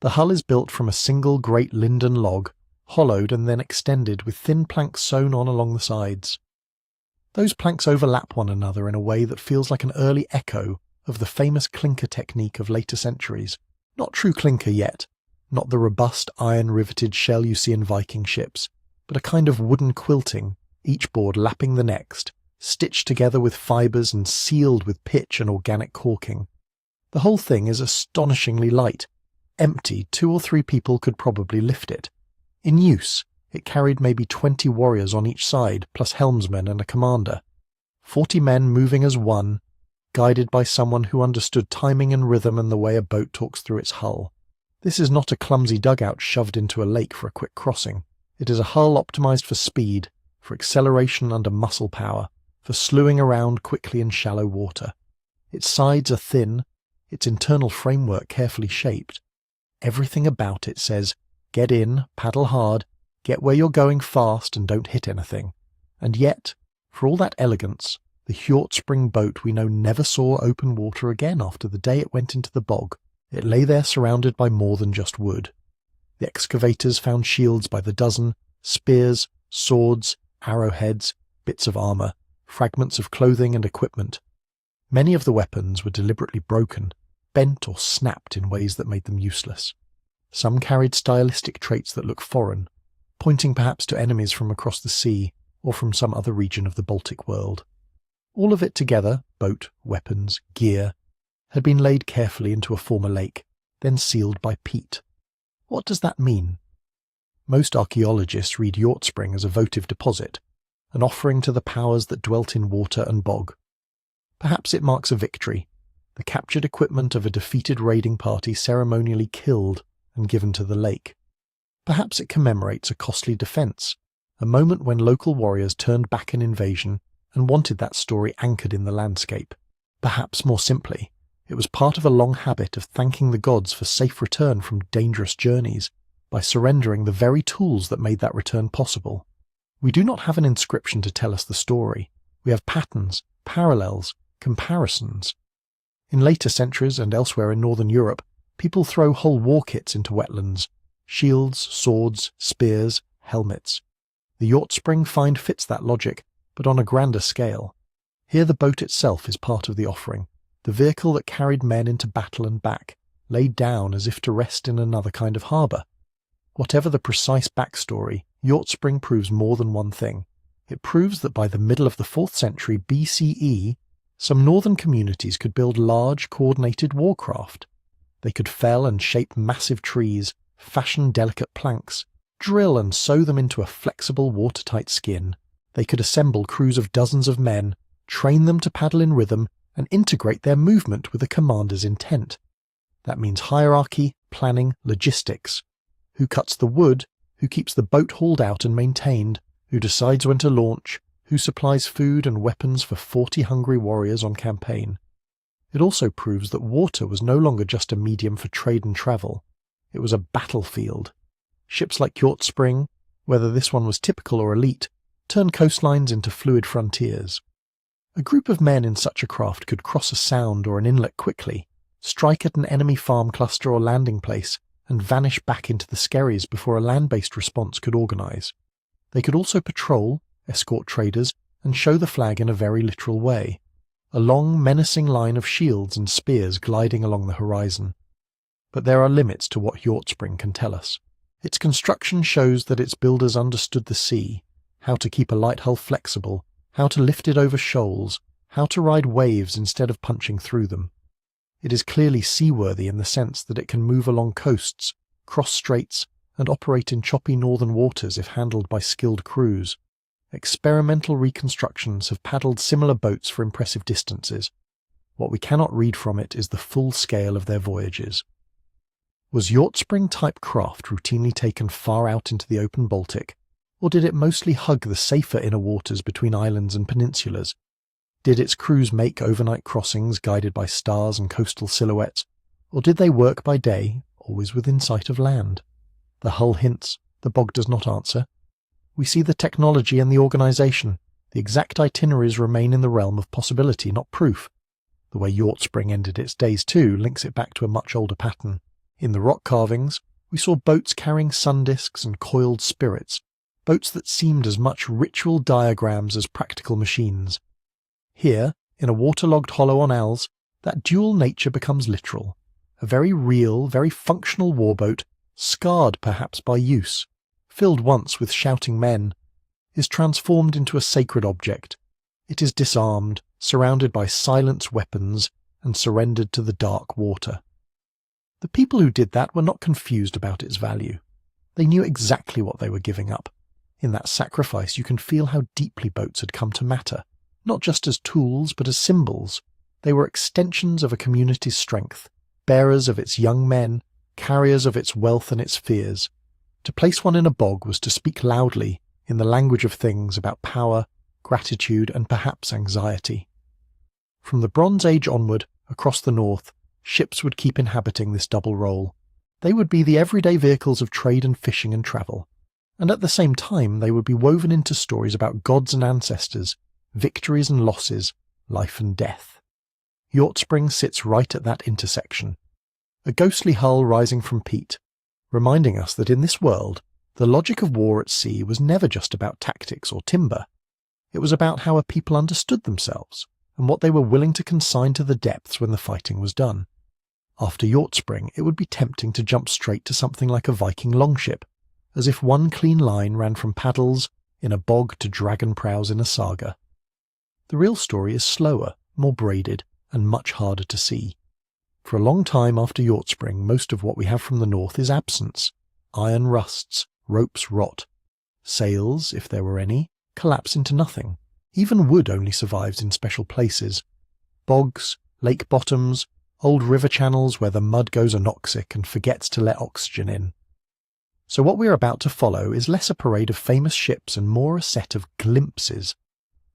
The hull is built from a single great linden log, hollowed and then extended with thin planks sewn on along the sides. Those planks overlap one another in a way that feels like an early echo of the famous clinker technique of later centuries. Not true clinker yet, not the robust iron-riveted shell you see in Viking ships, but a kind of wooden quilting, each board lapping the next, stitched together with fibres and sealed with pitch and organic caulking. The whole thing is astonishingly light. Empty, 2 or 3 people could probably lift it. In use, it carried maybe 20 warriors on each side, plus helmsmen and a commander. 40 men moving as one, guided by someone who understood timing and rhythm and the way a boat talks through its hull. This is not a clumsy dugout shoved into a lake for a quick crossing. It is a hull optimised for speed, for acceleration under muscle power, for slewing around quickly in shallow water. Its sides are thin, its internal framework carefully shaped. Everything about it says, get in, paddle hard, get where you're going fast and don't hit anything. And yet, for all that elegance, the Hjortspring boat we know never saw open water again after the day it went into the bog. It lay there surrounded by more than just wood. The excavators found shields by the dozen, spears, swords, arrowheads, bits of armour, fragments of clothing and equipment. Many of the weapons were deliberately broken, bent or snapped in ways that made them useless. Some carried stylistic traits that look foreign, pointing perhaps to enemies from across the sea or from some other region of the Baltic world. All of it together, boat, weapons, gear, had been laid carefully into a former lake, then sealed by peat. What does that mean? Most archaeologists read Hjortspring as a votive deposit, an offering to the powers that dwelt in water and bog. Perhaps it marks a victory, the captured equipment of a defeated raiding party ceremonially killed and given to the lake. Perhaps it commemorates a costly defence, a moment when local warriors turned back an invasion and wanted that story anchored in the landscape. Perhaps more simply, it was part of a long habit of thanking the gods for safe return from dangerous journeys by surrendering the very tools that made that return possible. We do not have an inscription to tell us the story. We have patterns, parallels, comparisons. In later centuries and elsewhere in northern Europe, people throw whole war kits into wetlands: shields, swords, spears, helmets. The Hjortspring find fits that logic, but on a grander scale. Here the boat itself is part of the offering, the vehicle that carried men into battle and back, laid down as if to rest in another kind of harbour. Whatever the precise backstory, Hjortspring proves more than one thing. It proves that by the middle of the 4th century BCE, some northern communities could build large, coordinated warcraft. They could fell and shape massive trees, fashion delicate planks, drill and sew them into a flexible, watertight skin. They could assemble crews of dozens of men, train them to paddle in rhythm, and integrate their movement with a commander's intent. That means hierarchy, planning, logistics. Who cuts the wood, who keeps the boat hauled out and maintained, who decides when to launch, who supplies food and weapons for 40 hungry warriors on campaign. It also proves that water was no longer just a medium for trade and travel. It was a battlefield. Ships like Hjortspring, whether this one was typical or elite, turned coastlines into fluid frontiers. A group of men in such a craft could cross a sound or an inlet quickly, strike at an enemy farm cluster or landing place, and vanish back into the skerries before a land-based response could organise. They could also patrol, escort traders, and show the flag in a very literal way. A long, menacing line of shields and spears gliding along the horizon. But there are limits to what Hjortspring can tell us. Its construction shows that its builders understood the sea, how to keep a light hull flexible, how to lift it over shoals, how to ride waves instead of punching through them. It is clearly seaworthy in the sense that it can move along coasts, cross straits, and operate in choppy northern waters if handled by skilled crews. Experimental reconstructions have paddled similar boats for impressive distances. What we cannot read from it is the full scale of their voyages. Was Hjortspring-type craft routinely taken far out into the open Baltic, or did it mostly hug the safer inner waters between islands and peninsulas? Did its crews make overnight crossings guided by stars and coastal silhouettes, or did they work by day, always within sight of land? The hull hints, the bog does not answer. We see the technology and the organisation. The exact itineraries remain in the realm of possibility, not proof. The way Hjortspring ended its days too links it back to a much older pattern. In the rock carvings, we saw boats carrying sun discs and coiled spirits, boats that seemed as much ritual diagrams as practical machines. Here, in a waterlogged hollow on Als, that dual nature becomes literal. A very real, very functional warboat, scarred perhaps by use, filled once with shouting men, is transformed into a sacred object. It is disarmed, surrounded by silence weapons, and surrendered to the dark water. The people who did that were not confused about its value. They knew exactly what they were giving up. In that sacrifice you can feel how deeply boats had come to matter, not just as tools but as symbols. They were extensions of a community's strength, bearers of its young men, carriers of its wealth and its fears. To place one in a bog was to speak loudly, in the language of things, about power, gratitude, and perhaps anxiety. From the Bronze Age onward, across the north, ships would keep inhabiting this double role. They would be the everyday vehicles of trade and fishing and travel. And at the same time they would be woven into stories about gods and ancestors, victories and losses, life and death. Hjortspring sits right at that intersection. A ghostly hull rising from peat, reminding us that in this world, the logic of war at sea was never just about tactics or timber. It was about how a people understood themselves, and what they were willing to consign to the depths when the fighting was done. After Hjortspring, it would be tempting to jump straight to something like a Viking longship, as if one clean line ran from paddles in a bog to dragon prows in a saga. The real story is slower, more braided, and much harder to see. For a long time after Hjortspring, most of what we have from the north is absence. Iron rusts, ropes rot. Sails, if there were any, collapse into nothing. Even wood only survives in special places. Bogs, lake bottoms, old river channels where the mud goes anoxic and forgets to let oxygen in. So what we are about to follow is less a parade of famous ships and more a set of glimpses.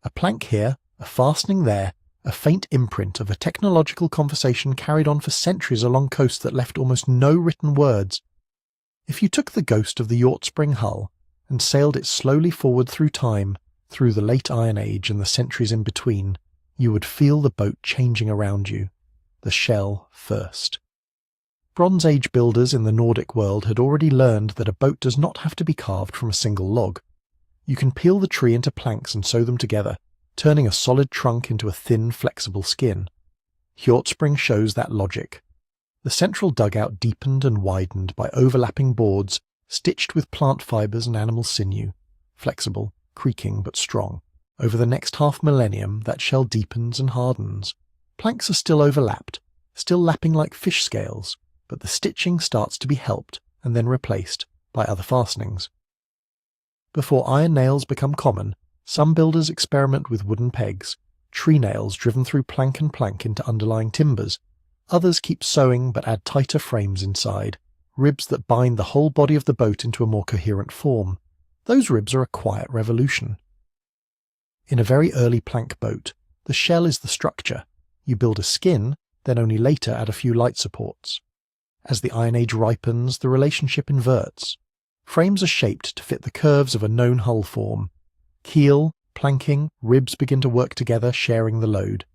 A plank here, a fastening there, a faint imprint of a technological conversation carried on for centuries along coasts that left almost no written words. If you took the ghost of the Hjortspring hull and sailed it slowly forward through time, through the late Iron Age and the centuries in between, you would feel the boat changing around you. The shell first. Bronze Age builders in the Nordic world had already learned that a boat does not have to be carved from a single log. You can peel the tree into planks and sew them together, turning a solid trunk into a thin, flexible skin. Hjortspring shows that logic. The central dugout deepened and widened by overlapping boards stitched with plant fibres and animal sinew, flexible, creaking but strong. Over the next half-millennium that shell deepens and hardens. Planks are still overlapped, still lapping like fish scales, but the stitching starts to be helped and then replaced by other fastenings. Before iron nails become common, some builders experiment with wooden pegs, tree nails driven through plank and plank into underlying timbers. Others keep sewing but add tighter frames inside, ribs that bind the whole body of the boat into a more coherent form. Those ribs are a quiet revolution. In a very early plank boat, the shell is the structure. You build a skin, then only later add a few light supports. As the Iron Age ripens, the relationship inverts. Frames are shaped to fit the curves of a known hull form. Keel, planking, ribs begin to work together, sharing the load.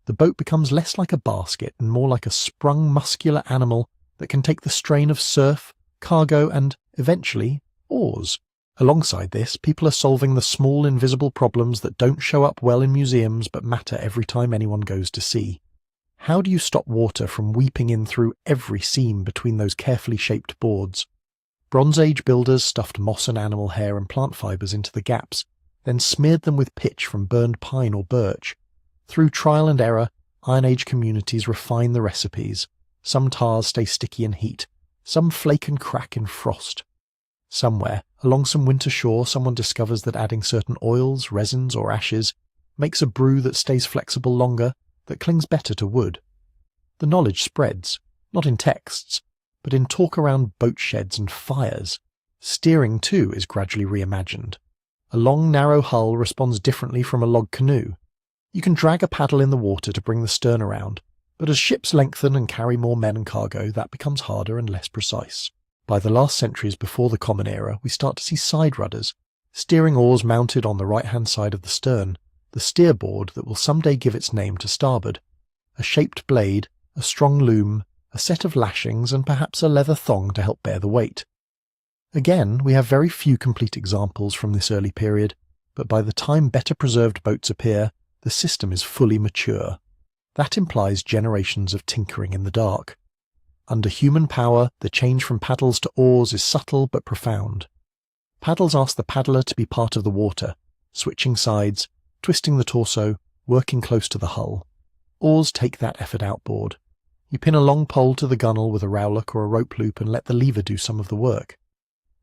The boat becomes less like a basket and more like a sprung muscular animal that can take the strain of surf, cargo and, eventually, oars. Alongside this, people are solving the small invisible problems that don't show up well in museums but matter every time anyone goes to sea. How do you stop water from weeping in through every seam between those carefully shaped boards? Bronze Age builders stuffed moss and animal hair and plant fibres into the gaps, then smeared them with pitch from burned pine or birch. Through trial and error, Iron Age communities refine the recipes. Some tars stay sticky in heat, some flake and crack in frost. Somewhere, along some winter shore, someone discovers that adding certain oils, resins or ashes makes a brew that stays flexible longer, that clings better to wood. The knowledge spreads, not in texts, but in talk around boat sheds and fires. Steering, too, is gradually reimagined. A long, narrow hull responds differently from a log canoe. You can drag a paddle in the water to bring the stern around, but as ships lengthen and carry more men and cargo, that becomes harder and less precise. By the last centuries before the Common Era, we start to see side rudders, steering oars mounted on the right-hand side of the stern, the steerboard that will someday give its name to starboard. A shaped blade, a strong loom, a set of lashings and perhaps a leather thong to help bear the weight. Again, we have very few complete examples from this early period, but by the time better preserved boats appear, the system is fully mature. That implies generations of tinkering in the dark. Under human power, the change from paddles to oars is subtle but profound. Paddles ask the paddler to be part of the water, switching sides, twisting the torso, working close to the hull. Oars take that effort outboard. You pin a long pole to the gunwale with a rowlock or a rope loop and let the lever do some of the work.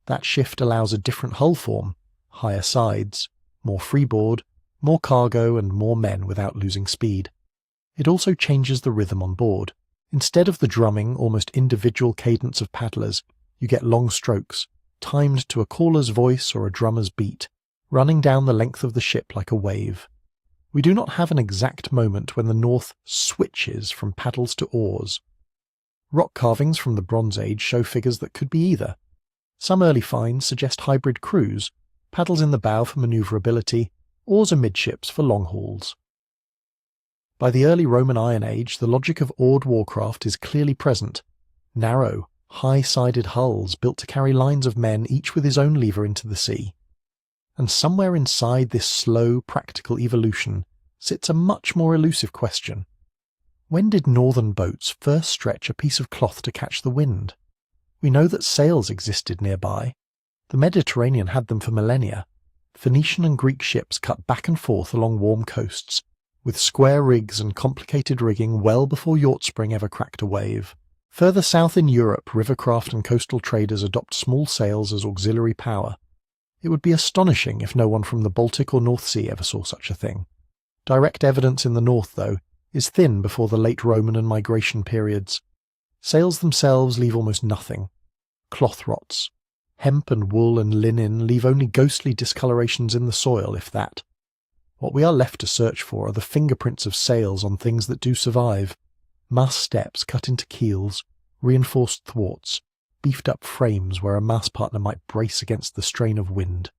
That shift allows a different hull form, higher sides, more freeboard, more cargo and more men without losing speed. It also changes the rhythm on board. Instead of the drumming, almost individual cadence of paddlers, you get long strokes, timed to a caller's voice or a drummer's beat, running down the length of the ship like a wave. We do not have an exact moment when the North switches from paddles to oars. Rock carvings from the Bronze Age show figures that could be either. Some early finds suggest hybrid crews, paddles in the bow for manoeuvrability, oars amidships for long hauls. By the early Roman Iron Age, the logic of oared warcraft is clearly present. Narrow, high-sided hulls built to carry lines of men, each with his own lever into the sea. And somewhere inside this slow, practical evolution sits a much more elusive question. When did northern boats first stretch a piece of cloth to catch the wind? We know that sails existed nearby. The Mediterranean had them for millennia. Phoenician and Greek ships cut back and forth along warm coasts, with square rigs and complicated rigging well before Hjortspring ever cracked a wave. Further south in Europe, rivercraft and coastal traders adopt small sails as auxiliary power. It would be astonishing if no one from the Baltic or North Sea ever saw such a thing. Direct evidence in the north, though, is thin before the late Roman and migration periods. Sails themselves leave almost nothing. Cloth rots. Hemp and wool and linen leave only ghostly discolorations in the soil, if that. What we are left to search for are the fingerprints of sails on things that do survive. Mast steps cut into keels, reinforced thwarts, beefed-up frames where a mast partner might brace against the strain of wind.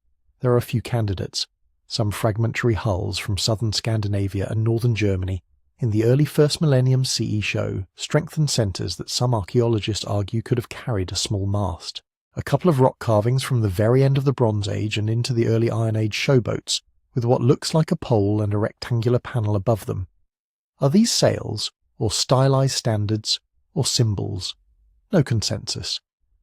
There are a few candidates, some fragmentary hulls from southern Scandinavia and northern Germany, in the early first millennium CE show, strengthened centres that some archaeologists argue could have carried a small mast. A couple of rock carvings from the very end of the Bronze Age and into the early Iron Age showboats, with what looks like a pole and a rectangular panel above them. Are these sails, or stylized standards, or symbols? No consensus.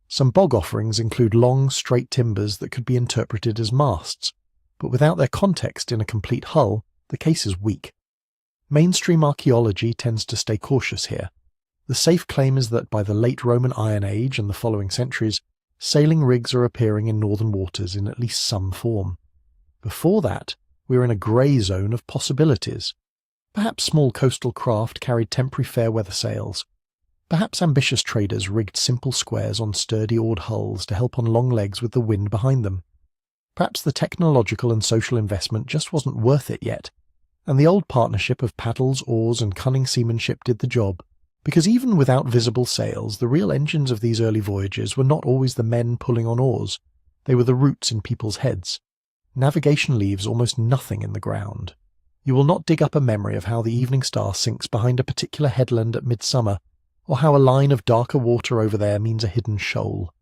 Some bog offerings include long, straight timbers that could be interpreted as masts, but without their context in a complete hull, the case is weak. Mainstream archaeology tends to stay cautious here. The safe claim is that by the late Roman Iron Age and the following centuries, sailing rigs are appearing in northern waters in at least some form. Before that, we are in a grey zone of possibilities. Perhaps small coastal craft carried temporary fair weather sails. Perhaps ambitious traders rigged simple squares on sturdy oared hulls to help on long legs with the wind behind them. Perhaps the technological and social investment just wasn't worth it yet, and the old partnership of paddles, oars, and cunning seamanship did the job, because even without visible sails, the real engines of these early voyages were not always the men pulling on oars. They were the roots in people's heads. Navigation leaves almost nothing in the ground. You will not dig up a memory of how the evening star sinks behind a particular headland at midsummer, or how a line of darker water over there means a hidden shoal.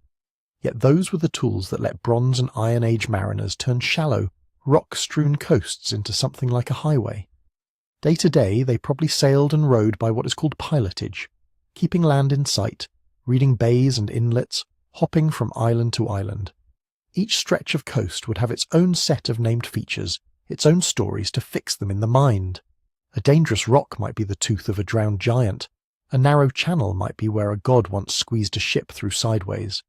Yet those were the tools that let Bronze and Iron Age mariners turn shallow, rock-strewn coasts into something like a highway. Day to day, they probably sailed and rowed by what is called pilotage, keeping land in sight, reading bays and inlets, hopping from island to island. Each stretch of coast would have its own set of named features, its own stories to fix them in the mind. A dangerous rock might be the tooth of a drowned giant. A narrow channel might be where a god once squeezed a ship through sideways.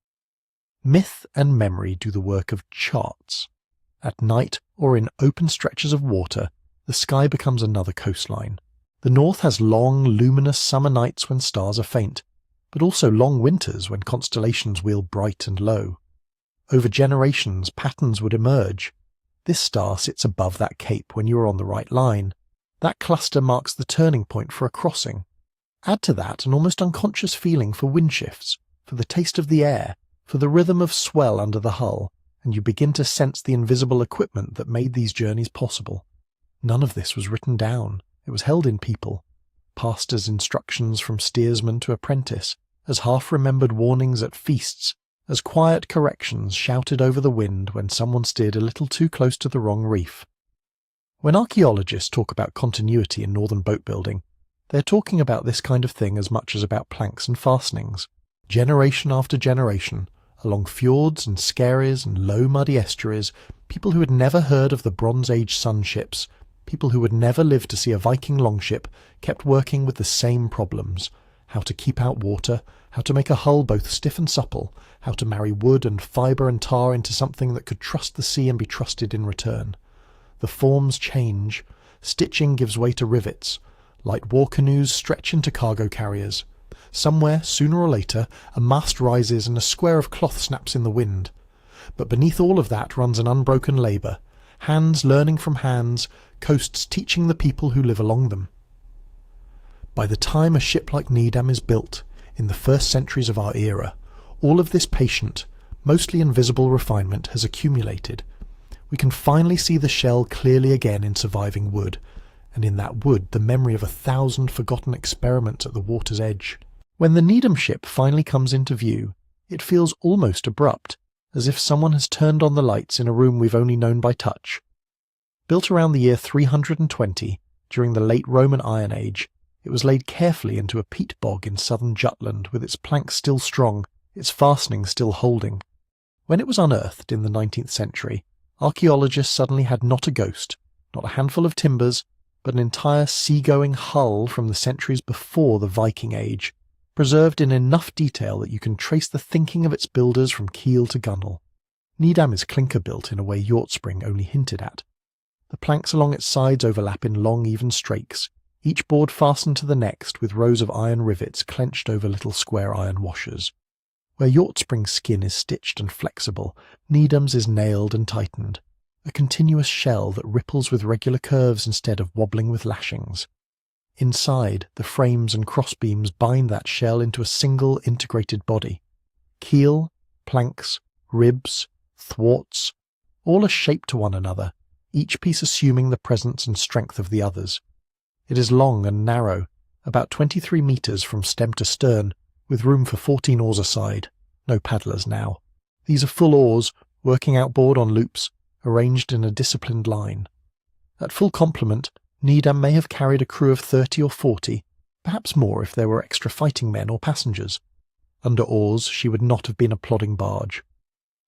Myth and memory do the work of charts. At night, or in open stretches of water, the sky becomes another coastline. The north has long, luminous summer nights when stars are faint, but also long winters when constellations wheel bright and low. Over generations, patterns would emerge. This star sits above that cape when you are on the right line. That cluster marks the turning point for a crossing. Add to that an almost unconscious feeling for wind shifts, for the taste of the air, for the rhythm of swell under the hull, and you begin to sense the invisible equipment that made these journeys possible. None of this was written down. It was held in people, passed as instructions from steersman to apprentice, as half-remembered warnings at feasts, as quiet corrections shouted over the wind when someone steered a little too close to the wrong reef. When archaeologists talk about continuity in northern boat building, they're talking about this kind of thing as much as about planks and fastenings. Generation after generation, along fjords and skerries and low muddy estuaries, people who had never heard of the Bronze Age sun ships, people who would never live to see a Viking longship, kept working with the same problems: how to keep out water, how to make a hull both stiff and supple, how to marry wood and fibre and tar into something that could trust the sea and be trusted in return. The forms change. Stitching gives way to rivets. Light war canoes stretch into cargo carriers. Somewhere, sooner or later, a mast rises and a square of cloth snaps in the wind. But beneath all of that runs an unbroken labour, hands learning from hands, coasts teaching the people who live along them. By the time a ship like Nydam is built, in the first centuries of our era, all of this patient, mostly invisible refinement has accumulated. We can finally see the shell clearly again in surviving wood, and in that wood the memory of 1,000 forgotten experiments at the water's edge. When the Nydam ship finally comes into view, it feels almost abrupt, as if someone has turned on the lights in a room we've only known by touch. Built around the year 320, during the late Roman Iron Age, it was laid carefully into a peat bog in southern Jutland, with its planks still strong, its fastenings still holding. When it was unearthed in the 19th century, archaeologists suddenly had not a ghost, not a handful of timbers, but an entire seagoing hull from the centuries before the Viking Age, preserved in enough detail that you can trace the thinking of its builders from keel to gunwale. Nydam is clinker-built in a way Hjortspring only hinted at. The planks along its sides overlap in long, even strakes, each board fastened to the next with rows of iron rivets clenched over little square iron washers. Where Hjortspring's skin is stitched and flexible, Nydam's is nailed and tightened, a continuous shell that ripples with regular curves instead of wobbling with lashings. Inside, the frames and crossbeams bind that shell into a single integrated body. Keel, planks, ribs, thwarts, all are shaped to one another, each piece assuming the presence and strength of the others. It is long and narrow, about 23 metres from stem to stern, with room for 14 oars a side. No paddlers now. These are full oars, working outboard on loops, arranged in a disciplined line. At full complement, Nydam may have carried a crew of 30 or 40, Perhaps more if there were extra fighting men or passengers. Under oars, she would not have been a plodding barge.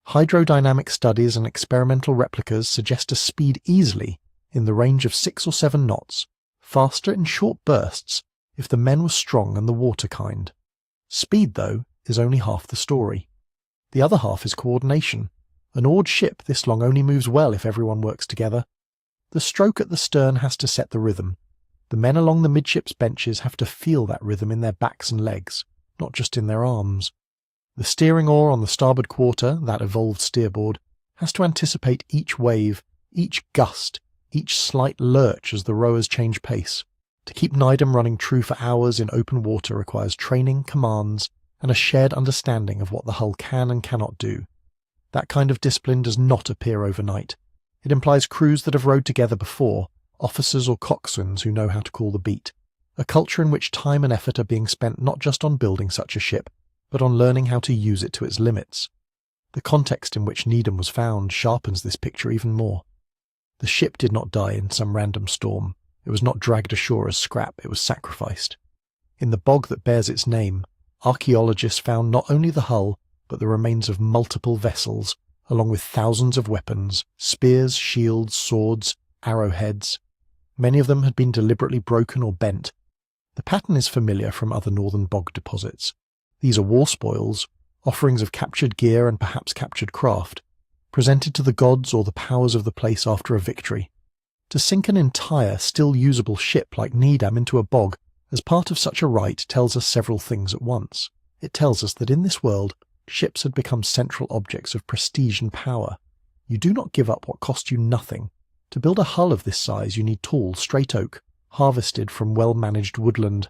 Hydrodynamic studies and experimental replicas suggest a speed easily in the range of 6 or 7 knots, faster in short bursts if the men were strong and the water kind. Speed, though, is only half the story. The other half is coordination. An oared ship this long only moves well if everyone works together. The stroke at the stern has to set the rhythm. The men along the midships benches have to feel that rhythm in their backs and legs, not just in their arms. The steering oar on the starboard quarter, that evolved steerboard, has to anticipate each wave, each gust, each slight lurch as the rowers change pace. To keep Nydam running true for hours in open water requires training, commands, and a shared understanding of what the hull can and cannot do. That kind of discipline does not appear overnight. It implies crews that have rowed together before, officers or coxswains who know how to call the beat, a culture in which time and effort are being spent not just on building such a ship, but on learning how to use it to its limits. The context in which Nydam was found sharpens this picture even more. The ship did not die in some random storm. It was not dragged ashore as scrap, it was sacrificed. In the bog that bears its name, archaeologists found not only the hull, but the remains of multiple vessels, along with thousands of weapons, spears, shields, swords, arrowheads. Many of them had been deliberately broken or bent. The pattern is familiar from other northern bog deposits. These are war spoils, offerings of captured gear and perhaps captured craft, presented to the gods or the powers of the place after a victory. To sink an entire, still usable ship like Nydam into a bog as part of such a rite tells us several things at once. It tells us that in this world, ships had become central objects of prestige and power. You do not give up what cost you nothing. To build a hull of this size you need tall, straight oak, harvested from well-managed woodland.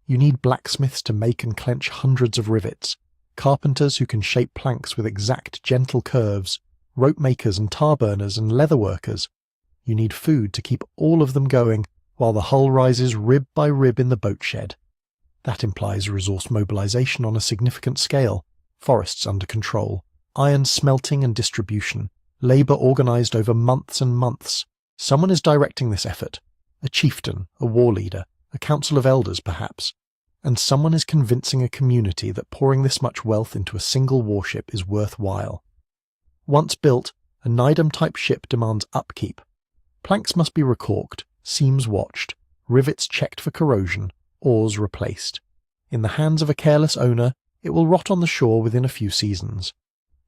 You need blacksmiths to make and clench hundreds of rivets, carpenters who can shape planks with exact, gentle curves, rope makers and tar burners and leather workers. You need food to keep all of them going while the hull rises rib by rib in the boat shed. That implies resource mobilization on a significant scale, forests under control, iron smelting and distribution, labour organised over months and months. Someone is directing this effort, a chieftain, a war leader, a council of elders perhaps, and someone is convincing a community that pouring this much wealth into a single warship is worthwhile. Once built, a Nydam-type ship demands upkeep. Planks must be recorked, seams watched, rivets checked for corrosion, oars replaced. In the hands of a careless owner, it will rot on the shore within a few seasons.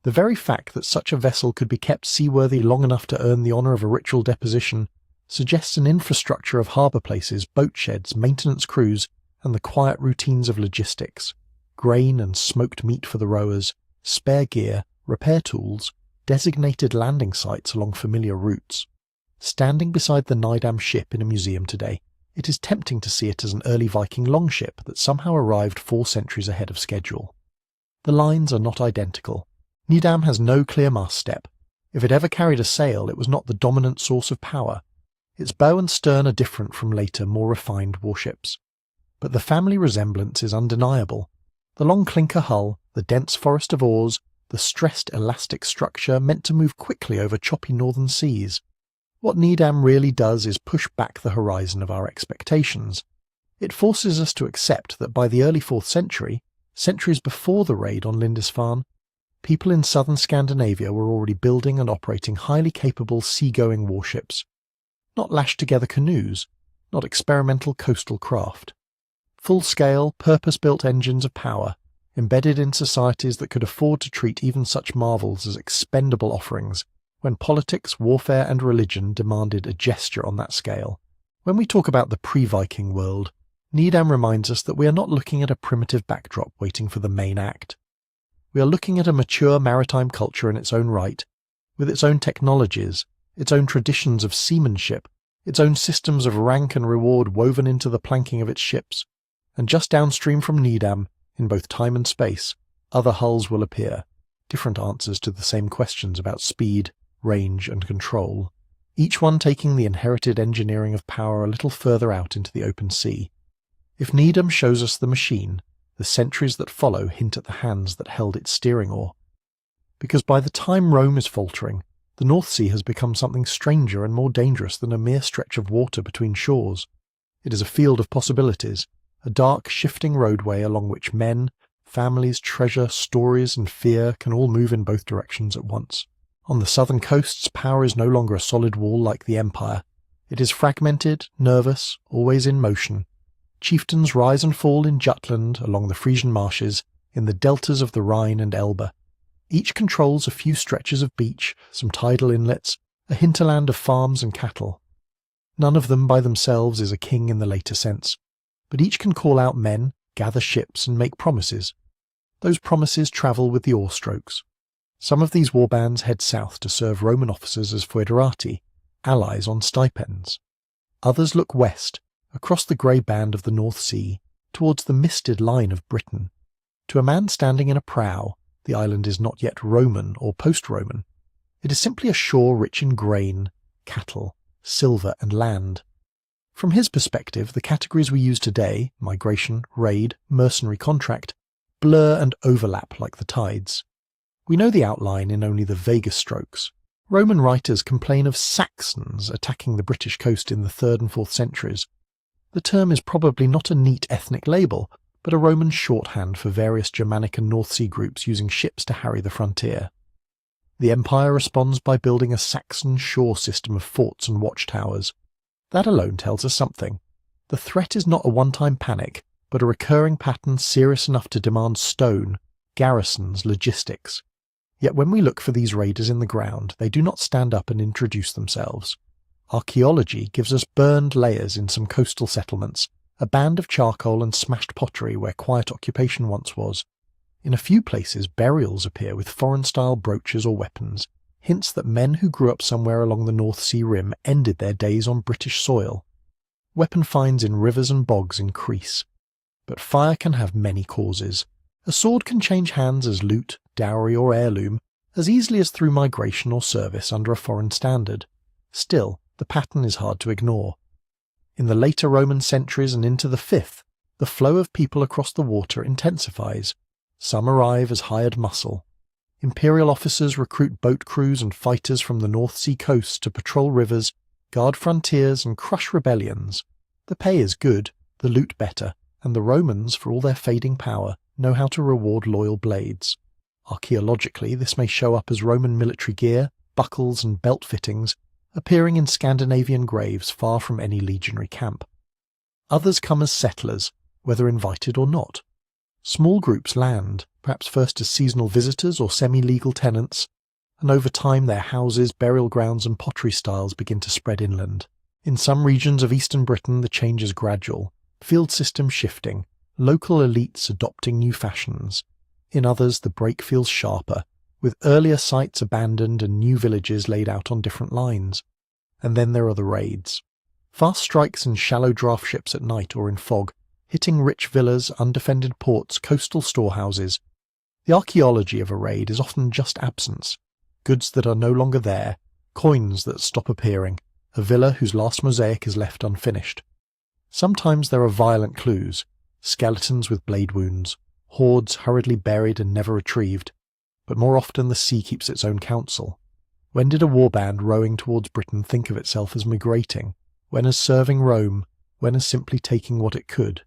The very fact that such a vessel could be kept seaworthy long enough to earn the honour of a ritual deposition suggests an infrastructure of harbour places, boat sheds, maintenance crews, and the quiet routines of logistics. Grain and smoked meat for the rowers, spare gear, repair tools, designated landing sites along familiar routes. Standing beside the Nydam ship in a museum today, it is tempting to see it as an early Viking longship that somehow arrived 4 centuries ahead of schedule. The lines are not identical. Nydam has no clear mast step. If it ever carried a sail, it was not the dominant source of power. Its bow and stern are different from later, more refined warships. But the family resemblance is undeniable. The long clinker hull, the dense forest of oars, the stressed elastic structure meant to move quickly over choppy northern seas. What Nydam really does is push back the horizon of our expectations. It forces us to accept that by the early 4th century, centuries before the raid on Lindisfarne, people in southern Scandinavia were already building and operating highly capable sea-going warships. Not lashed-together canoes, not experimental coastal craft. Full-scale, purpose-built engines of power, embedded in societies that could afford to treat even such marvels as expendable offerings, when politics, warfare and religion demanded a gesture on that scale. When we talk about the pre-Viking world, Nydam reminds us that we are not looking at a primitive backdrop waiting for the main act. We are looking at a mature maritime culture in its own right, with its own technologies, its own traditions of seamanship, its own systems of rank and reward woven into the planking of its ships, and just downstream from Nydam, in both time and space, other hulls will appear, different answers to the same questions about speed, range and control, each one taking the inherited engineering of power a little further out into the open sea. If Nydam shows us the machine, the centuries that follow hint at the hands that held its steering oar. Because by the time Rome is faltering, the North Sea has become something stranger and more dangerous than a mere stretch of water between shores. It is a field of possibilities, a dark, shifting roadway along which men, families, treasure, stories, and fear can all move in both directions at once. On the southern coasts, power is no longer a solid wall like the Empire. It is fragmented, nervous, always in motion. Chieftains rise and fall in Jutland, along the Frisian marshes, in the deltas of the Rhine and Elbe. Each controls a few stretches of beach, some tidal inlets, a hinterland of farms and cattle. None of them by themselves is a king in the later sense, but each can call out men, gather ships, and make promises. Those promises travel with the oar strokes. Some of these warbands head south to serve Roman officers as foederati, allies on stipends. Others look west, across the grey band of the North Sea, towards the misted line of Britain. To a man standing in a prow, the island is not yet Roman or post-Roman. It is simply a shore rich in grain, cattle, silver and land. From his perspective, the categories we use today, migration, raid, mercenary contract, blur and overlap like the tides. We know the outline in only the vaguest strokes. Roman writers complain of Saxons attacking the British coast in the 3rd and 4th centuries. The term is probably not a neat ethnic label, but a Roman shorthand for various Germanic and North Sea groups using ships to harry the frontier. The Empire responds by building a Saxon shore system of forts and watchtowers. That alone tells us something. The threat is not a one-time panic, but a recurring pattern serious enough to demand stone, garrisons, logistics. Yet when we look for these raiders in the ground, they do not stand up and introduce themselves. Archaeology gives us burned layers in some coastal settlements, a band of charcoal and smashed pottery where quiet occupation once was. In a few places, burials appear with foreign-style brooches or weapons, hints that men who grew up somewhere along the North Sea rim ended their days on British soil. Weapon finds in rivers and bogs increase. But fire can have many causes. A sword can change hands as loot, dowry or heirloom, as easily as through migration or service under a foreign standard. Still, the pattern is hard to ignore. In the later Roman centuries and into the 5th, the flow of people across the water intensifies. Some arrive as hired muscle. Imperial officers recruit boat crews and fighters from the North Sea coast to patrol rivers, guard frontiers and crush rebellions. The pay is good, the loot better, and the Romans, for all their fading power, know how to reward loyal blades. Archaeologically, this may show up as Roman military gear, buckles and belt fittings, appearing in Scandinavian graves far from any legionary camp. Others come as settlers, whether invited or not. Small groups land, perhaps first as seasonal visitors or semi-legal tenants, and over time their houses, burial grounds and pottery styles begin to spread inland. In some regions of eastern Britain the change is gradual, field systems shifting, local elites adopting new fashions. In others the break feels sharper, with earlier sites abandoned and new villages laid out on different lines. And then there are the raids. Fast strikes in shallow draft ships at night or in fog, hitting rich villas, undefended ports, coastal storehouses. The archaeology of a raid is often just absence, goods that are no longer there, coins that stop appearing, a villa whose last mosaic is left unfinished. Sometimes there are violent clues, skeletons with blade wounds, hoards hurriedly buried and never retrieved, but more often the sea keeps its own counsel. When did a warband rowing towards Britain think of itself as migrating? When as serving Rome? When as simply taking what it could?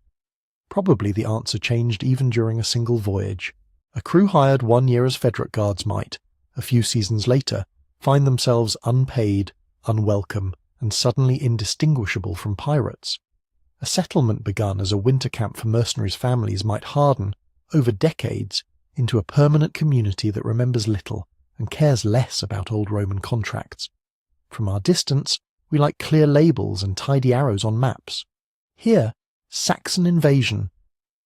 Probably the answer changed even during a single voyage. A crew hired 1 year as Federate guards might, a few seasons later, find themselves unpaid, unwelcome, and suddenly indistinguishable from pirates. A settlement begun as a winter camp for mercenaries' families might harden, over decades, into a permanent community that remembers little and cares less about old Roman contracts. From our distance, we like clear labels and tidy arrows on maps. Here, Saxon invasion.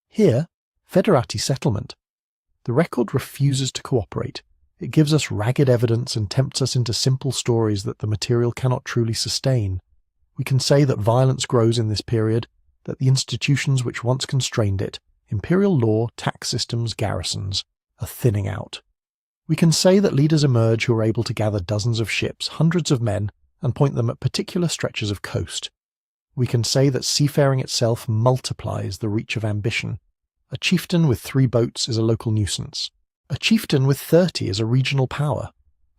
Here, Federati settlement. The record refuses to cooperate. It gives us ragged evidence and tempts us into simple stories that the material cannot truly sustain. We can say that violence grows in this period, that the institutions which once constrained it, imperial law, tax systems, garrisons, are thinning out. We can say that leaders emerge who are able to gather dozens of ships, hundreds of men, and point them at particular stretches of coast. We can say that seafaring itself multiplies the reach of ambition. A chieftain with 3 boats is a local nuisance. A chieftain with 30 is a regional power.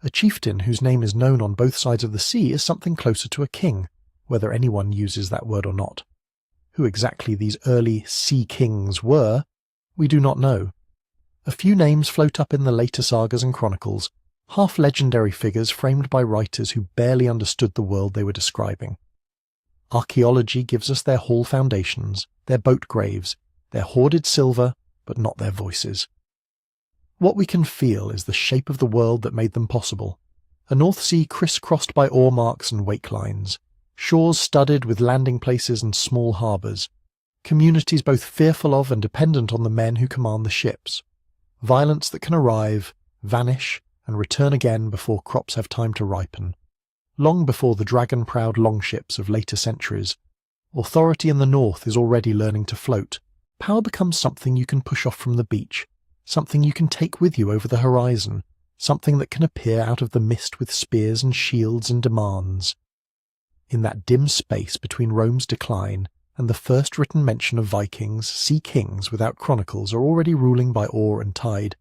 A chieftain whose name is known on both sides of the sea is something closer to a king, whether anyone uses that word or not. Who exactly these early sea kings were, we do not know. A few names float up in the later sagas and chronicles, half-legendary figures framed by writers who barely understood the world they were describing. Archaeology gives us their hall foundations, their boat graves, their hoarded silver, but not their voices. What we can feel is the shape of the world that made them possible. A North Sea crisscrossed by oar marks and wake lines, shores studded with landing places and small harbours, communities both fearful of and dependent on the men who command the ships, violence that can arrive, vanish, and return again before crops have time to ripen. Long before the dragon-prowed longships of later centuries, authority in the north is already learning to float. Power becomes something you can push off from the beach, something you can take with you over the horizon, something that can appear out of the mist with spears and shields and demands. In that dim space between Rome's decline and the first written mention of Vikings, sea kings without chronicles are already ruling by oar and tide.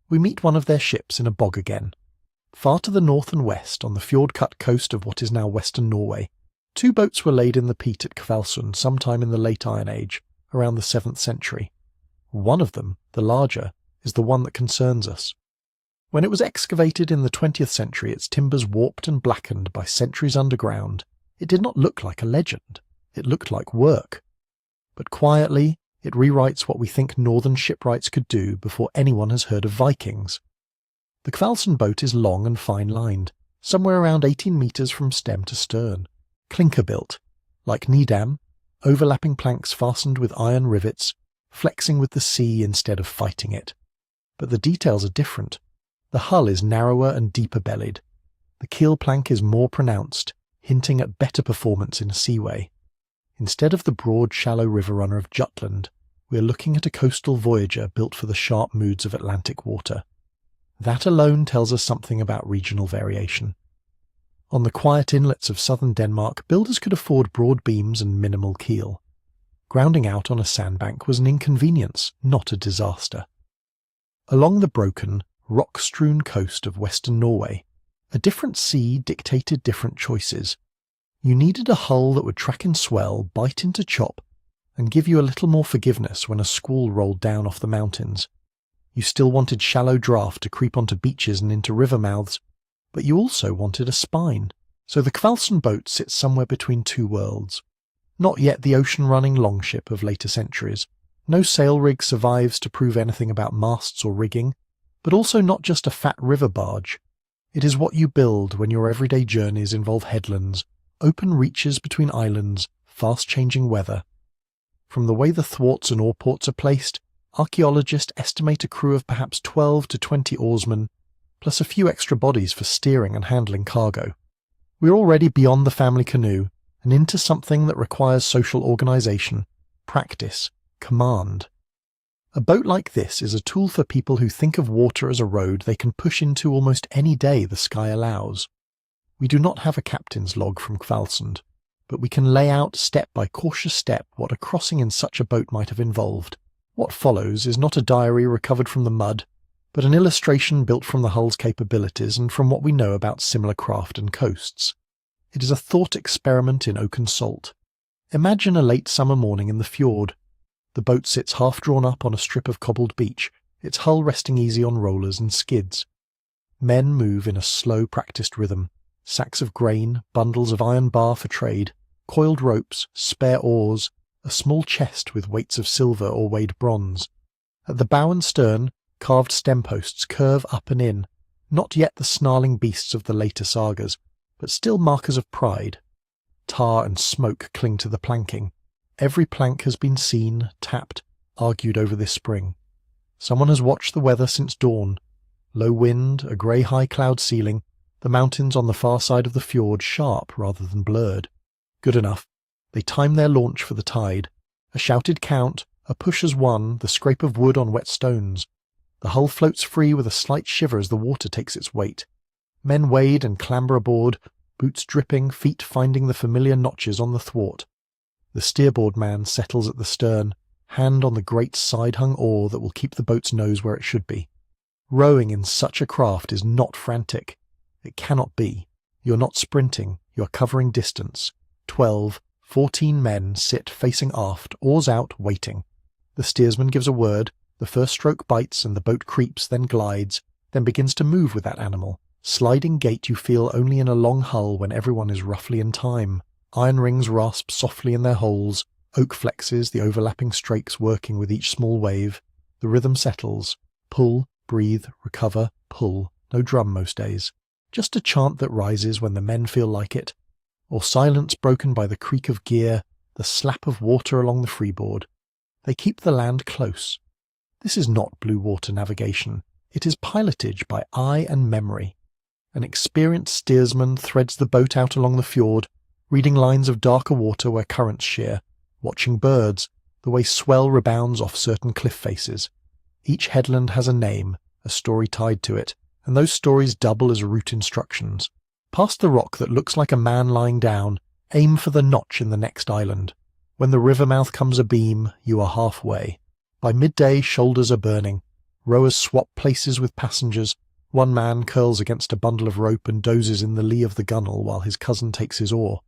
We meet one of their ships in a bog again. Far to the north and west, on the fjord-cut coast of what is now western Norway, 2 boats were laid in the peat at Kvalsund sometime in the late Iron Age, around the 7th century. One of them, the larger, is the one that concerns us. When it was excavated in the 20th century, its timbers warped and blackened by centuries underground, it did not look like a legend. It looked like work. But quietly, it rewrites what we think northern shipwrights could do before anyone has heard of Vikings. The Kvalsund boat is long and fine-lined, somewhere around 18 metres from stem to stern, clinker-built, like Nydam, overlapping planks fastened with iron rivets, flexing with the sea instead of fighting it. But the details are different. The hull is narrower and deeper-bellied. The keel plank is more pronounced, hinting at better performance in a seaway. Instead of the broad, shallow river runner of Jutland, we are looking at a coastal voyager built for the sharp moods of Atlantic water. That alone tells us something about regional variation. On the quiet inlets of southern Denmark, builders could afford broad beams and minimal keel. Grounding out on a sandbank was an inconvenience, not a disaster. Along the broken, rock-strewn coast of western Norway, a different sea dictated different choices. You needed a hull that would track in swell, bite into chop, and give you a little more forgiveness when a squall rolled down off the mountains. You still wanted shallow draft to creep onto beaches and into river mouths, but you also wanted a spine. So the Kvalsund boat sits somewhere between 2 worlds. Not yet the ocean-running longship of later centuries. No sail rig survives to prove anything about masts or rigging, but also not just a fat river barge. It is what you build when your everyday journeys involve headlands, open reaches between islands, fast-changing weather. From the way the thwarts and oarports are placed, archaeologists estimate a crew of perhaps 12 to 20 oarsmen, plus a few extra bodies for steering and handling cargo. We're already beyond the family canoe and into something that requires social organisation, practice, command. A boat like this is a tool for people who think of water as a road they can push into almost any day the sky allows. We do not have a captain's log from Kvalsund, but we can lay out step by cautious step what a crossing in such a boat might have involved. What follows is not a diary recovered from the mud, but an illustration built from the hull's capabilities and from what we know about similar craft and coasts. It is a thought experiment in oaken salt. Imagine a late summer morning in the fjord. The boat sits half drawn up on a strip of cobbled beach, its hull resting easy on rollers and skids. Men move in a slow, practiced rhythm. Sacks of grain, bundles of iron bar for trade, coiled ropes, spare oars, a small chest with weights of silver or weighed bronze. At the bow and stern, carved stem posts curve up and in, not yet the snarling beasts of the later sagas, but still markers of pride. Tar and smoke cling to the planking. Every plank has been seen, tapped, argued over this spring. Someone has watched the weather since dawn. Low wind, a grey high cloud ceiling, the mountains on the far side of the fjord sharp rather than blurred. Good enough. They time their launch for the tide. A shouted count, a push as one, the scrape of wood on wet stones. The hull floats free with a slight shiver as the water takes its weight. Men wade and clamber aboard, boots dripping, feet finding the familiar notches on the thwart. The steerboard man settles at the stern, hand on the great side-hung oar that will keep the boat's nose where it should be. Rowing in such a craft is not frantic. It cannot be. You're not sprinting, you're covering distance. 12, 14 men sit facing aft, oars out, waiting. The steersman gives a word, the first stroke bites and the boat creeps, then glides, then begins to move with that animal. Sliding gait you feel only in a long hull when everyone is roughly in time. Iron rings rasp softly in their holes, oak flexes, the overlapping strakes working with each small wave. The rhythm settles. Pull, breathe, recover, pull. No drum most days. Just a chant that rises when the men feel like it, or silence broken by the creak of gear, the slap of water along the freeboard. They keep the land close. This is not blue water navigation. It is pilotage by eye and memory. An experienced steersman threads the boat out along the fjord, reading lines of darker water where currents shear, watching birds, the way swell rebounds off certain cliff faces. Each headland has a name, a story tied to it, and those stories double as route instructions. Past the rock that looks like a man lying down, aim for the notch in the next island. When the river mouth comes abeam, you are halfway. By midday, shoulders are burning. Rowers swap places with passengers. One man curls against a bundle of rope and dozes in the lee of the gunwale while his cousin takes his oar.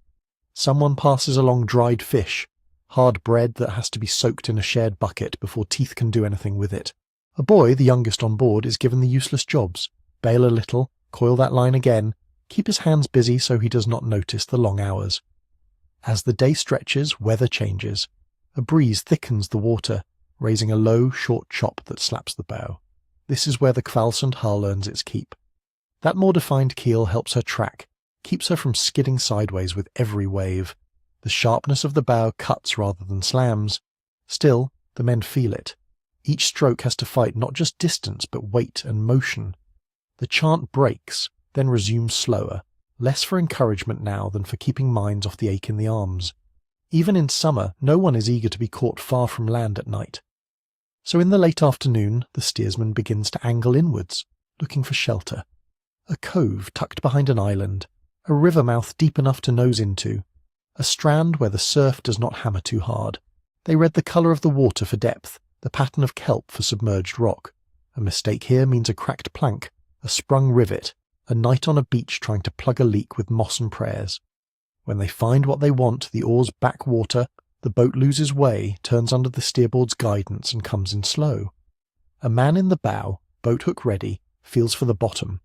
Someone passes along dried fish, hard bread that has to be soaked in a shared bucket before teeth can do anything with it. A boy, the youngest on board, is given the useless jobs. Bail a little, coil that line again, keep his hands busy so he does not notice the long hours. As the day stretches, weather changes. A breeze thickens the water, raising a low, short chop that slaps the bow. This is where the Kvalsund hull earns its keep. That more defined keel helps her track, keeps her from skidding sideways with every wave. The sharpness of the bow cuts rather than slams. Still, the men feel it. Each stroke has to fight not just distance but weight and motion. The chant breaks, then resumes slower, less for encouragement now than for keeping minds off the ache in the arms. Even in summer, no one is eager to be caught far from land at night. So in the late afternoon, the steersman begins to angle inwards, looking for shelter. A cove tucked behind an island, a river mouth deep enough to nose into, a strand where the surf does not hammer too hard. They read the colour of the water for depth, the pattern of kelp for submerged rock. A mistake here means a cracked plank, a sprung rivet, a night on a beach trying to plug a leak with moss and prayers. When they find what they want, the oars back water, the boat loses way, turns under the steerboard's guidance and comes in slow. A man in the bow, boat hook ready, feels for the bottom.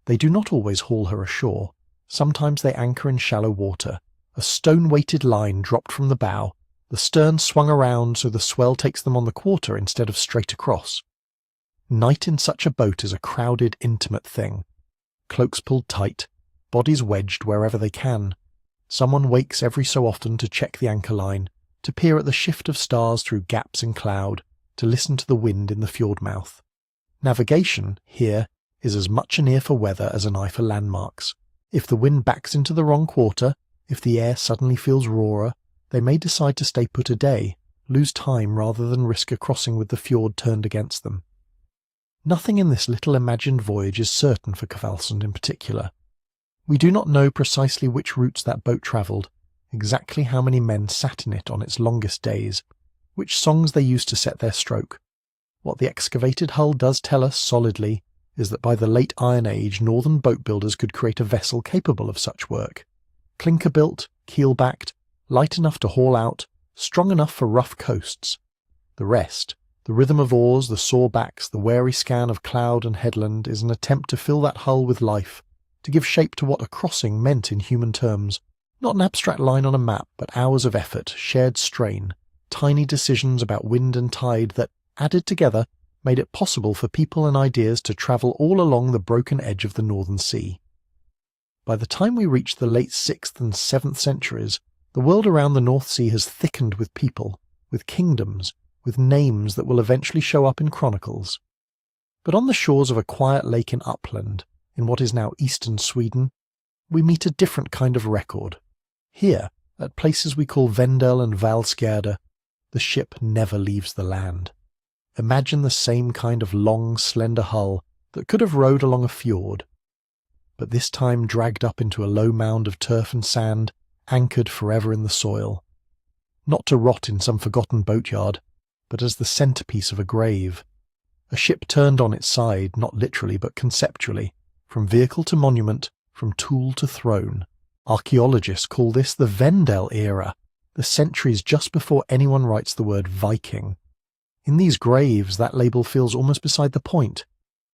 They do not always haul her ashore. Sometimes they anchor in shallow water. A stone-weighted line dropped from the bow, the stern swung around so the swell takes them on the quarter instead of straight across. Night in such a boat is a crowded, intimate thing. Cloaks pulled tight, bodies wedged wherever they can. Someone wakes every so often to check the anchor line, to peer at the shift of stars through gaps in cloud, to listen to the wind in the fjord mouth. Navigation, here, is as much an ear for weather as an eye for landmarks. If the wind backs into the wrong quarter, if the air suddenly feels rawer, they may decide to stay put a day, lose time rather than risk a crossing with the fjord turned against them. Nothing in this little imagined voyage is certain for Kvalsund in particular. We do not know precisely which routes that boat travelled, exactly how many men sat in it on its longest days, which songs they used to set their stroke. What the excavated hull does tell us solidly is that by the late Iron Age northern boat builders could create a vessel capable of such work. Clinker-built, keel-backed, light enough to haul out, strong enough for rough coasts. The rest, the rhythm of oars, the sawbacks, the wary scan of cloud and headland, is an attempt to fill that hull with life, to give shape to what a crossing meant in human terms. Not an abstract line on a map, but hours of effort, shared strain, tiny decisions about wind and tide that, added together, made it possible for people and ideas to travel all along the broken edge of the Northern Sea. By the time we reach the late 6th and 7th centuries, the world around the North Sea has thickened with people, with kingdoms, with names that will eventually show up in chronicles. But on the shores of a quiet lake in Uppland, in what is now eastern Sweden, we meet a different kind of record. Here, at places we call Vendel and Valsgärde, the ship never leaves the land. Imagine the same kind of long, slender hull that could have rowed along a fjord, but this time dragged up into a low mound of turf and sand, anchored forever in the soil. Not to rot in some forgotten boatyard, but as the centrepiece of a grave. A ship turned on its side, not literally but conceptually, from vehicle to monument, from tool to throne. Archaeologists call this the Vendel era. the centuries just before anyone writes the word Viking. In these graves, that label feels almost beside the point.